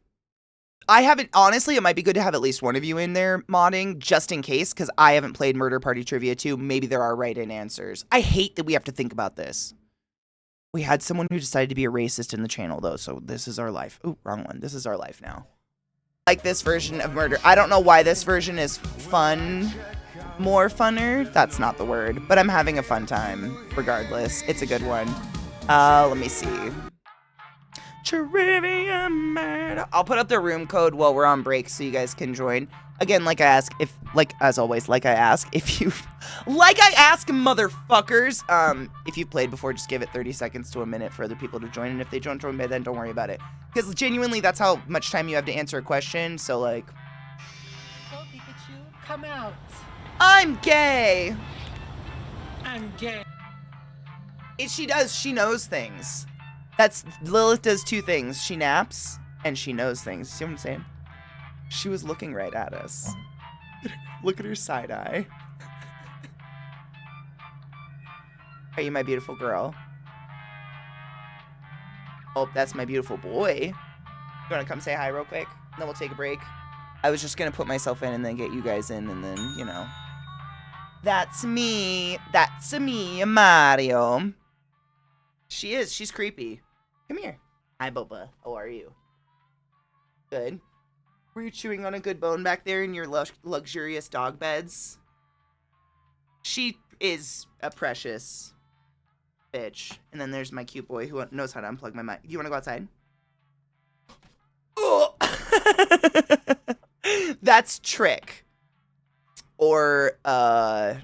I haven't, honestly, it might be good to have at least one of you in there modding, just in case, because I haven't played Murder Party Trivia 2. Maybe there are right-in answers. I hate that we have to think about this. We had someone who decided to be a racist in the channel, though, so this is our life. Ooh, wrong one. This is our life now. Like this version of murder. I don't know why this version is fun. More funner. That's not the word, but I'm having a fun time, regardless. It's a good one. Let me see. Trivia murder. I'll put up the room code while we're on break so you guys can join. Again, like I ask, if you've, motherfuckers, if you've played before, just give it 30 seconds to a minute for other people to join, and if they don't join by then, don't worry about it. Because genuinely, that's how much time you have to answer a question, so like... Go, Pikachu, come out. I'm gay! I'm gay. She knows things. Lilith does two things. She naps, and she knows things. See what I'm saying? She was looking right at us. Look at her side eye. Are you my beautiful girl? Oh, that's my beautiful boy. You wanna come say hi real quick? And then we'll take a break. I was just gonna put myself in and then get you guys in and then, you know. That's me. That's me, Mario. She is. She's creepy. Come here. Hi, Boba. How are you? Good. Were you chewing on a good bone back there in your luxurious dog beds? She is a precious bitch. And then there's my cute boy who knows how to unplug my mic. Do you want to go outside? Oh! That's Trick. Or,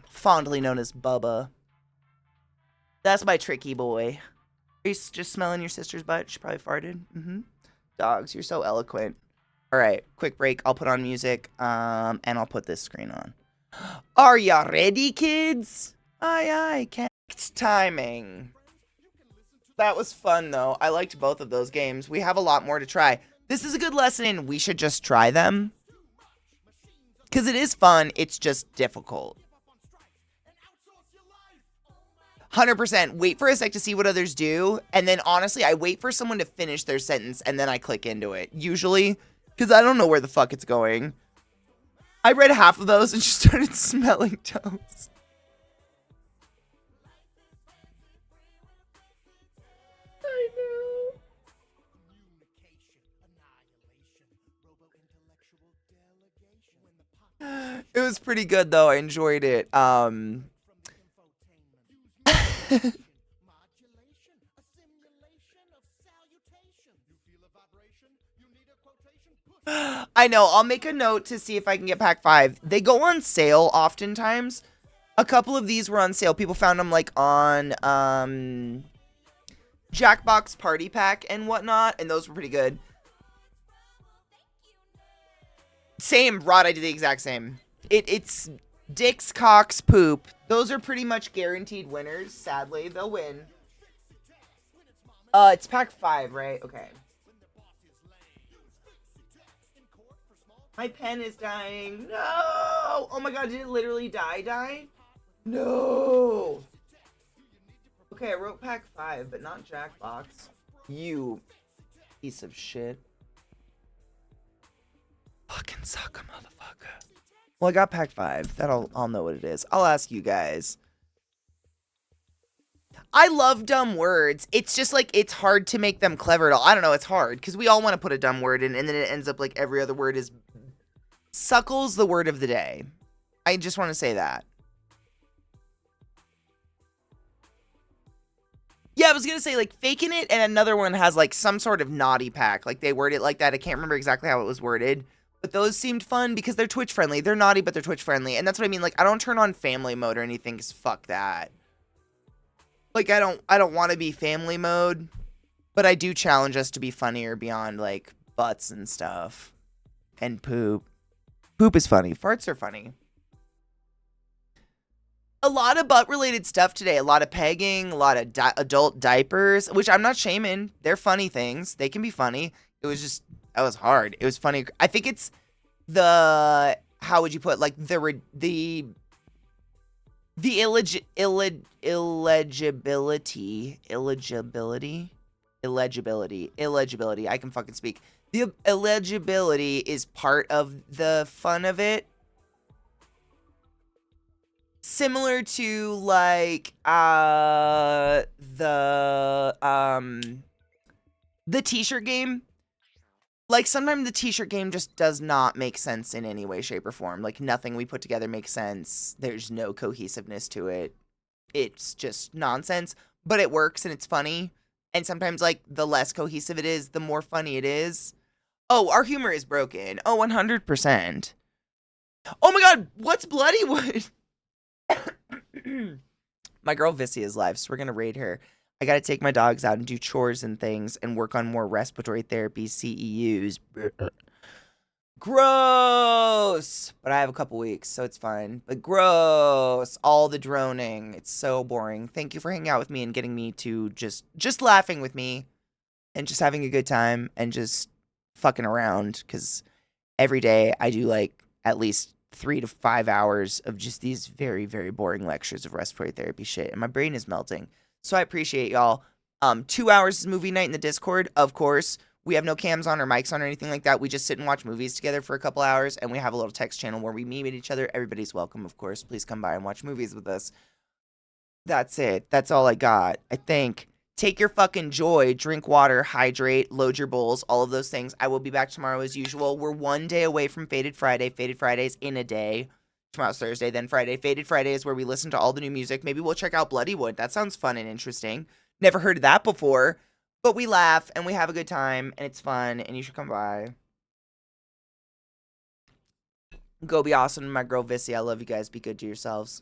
fondly known as Bubba. That's my tricky boy. Are you just smelling your sister's butt? She probably farted. Dogs, you're so eloquent. All right, quick break. I'll put on music, and I'll put this screen on. Are ya ready, kids? Aye, aye, cat timing. That was fun, though. I liked both of those games. We have a lot more to try. This is a good lesson in we should just try them. Because it is fun, it's just difficult. 100%. Wait for a sec to see what others do. And then, honestly, I wait for someone to finish their sentence, and then I click into it. Usually, Because I don't know where the fuck it's going. I read half of those and just started smelling toes. I know. It was pretty good though. I enjoyed it. I know. I'll make a note to see if I can get pack 5. They go on sale oftentimes. A couple of these were on sale. People found them like on Jackbox Party Pack and whatnot, and those were pretty good. Same, Rod, I did the exact same. It's dicks, cocks, poop. Those are pretty much guaranteed winners. Sadly, they'll win. It's pack 5, right? Okay. My pen is dying. No! Oh my god, did it literally die? No! Okay, I wrote pack 5, but not Jackbox. You piece of shit. Fucking suck, motherfucker. Well, I got pack 5. I'll know what it is. I'll ask you guys. I love dumb words. It's just like, it's hard to make them clever at all. I don't know, it's hard. Because we all want to put a dumb word in, and then it ends up like every other word is... Suckle's the word of the day. I just want to say that. Yeah, I was going to say, like, faking it, and another one has, like, some sort of naughty pack. Like, they word it like that. I can't remember exactly how it was worded. But those seemed fun because they're Twitch friendly. They're naughty, but they're Twitch friendly. And that's what I mean. Like, I don't turn on family mode or anything, because fuck that. Like, I don't want to be family mode. But I do challenge us to be funnier beyond, like, butts and stuff. And poop. Poop is funny. Farts are funny. A lot of butt-related stuff today. A lot of pegging, a lot of adult diapers, which I'm not shaming. They're funny things. They can be funny. It was just, that was hard. It was funny. I think it's the, how would you put, like, the illegibility. I can fucking speak. The illegibility is part of the fun of it. Similar to like the t-shirt game. Like sometimes the t-shirt game just does not make sense in any way, shape, or form. Like nothing we put together makes sense. There's no cohesiveness to it. It's just nonsense, but it works and it's funny. And sometimes like the less cohesive it is, the more funny it is. Oh, our humor is broken. Oh, 100%. Oh my god, what's Bloodywood? My girl Vissy is live, so we're gonna raid her. I gotta take my dogs out and do chores and things and work on more respiratory therapy CEUs. Gross! But I have a couple weeks, so it's fine. But gross! All the droning. It's so boring. Thank you for hanging out with me and getting me to just laughing with me and just having a good time and just fucking around, because every day I do like at least 3 to 5 hours of just these very, very boring lectures of respiratory therapy shit, and my brain is melting. So I appreciate y'all. 2 hours is movie night in the Discord, of course. We have no cams on or mics on or anything like that. We just sit and watch movies together for a couple hours, and we have a little text channel where we meet each other. Everybody's welcome, of course. Please come by and watch movies with us. That's it. That's all I got, I think. Take your fucking joy, drink water, hydrate, load your bowls, all of those things. I will be back tomorrow as usual. We're 1 day away from Faded Friday. Faded Friday's in a day. Tomorrow's Thursday, then Friday. Faded Friday is where we listen to all the new music. Maybe we'll check out Bloodywood. That sounds fun and interesting. Never heard of that before. But we laugh and we have a good time and it's fun and you should come by. Go be awesome, my girl Vissy. I love you guys. Be good to yourselves.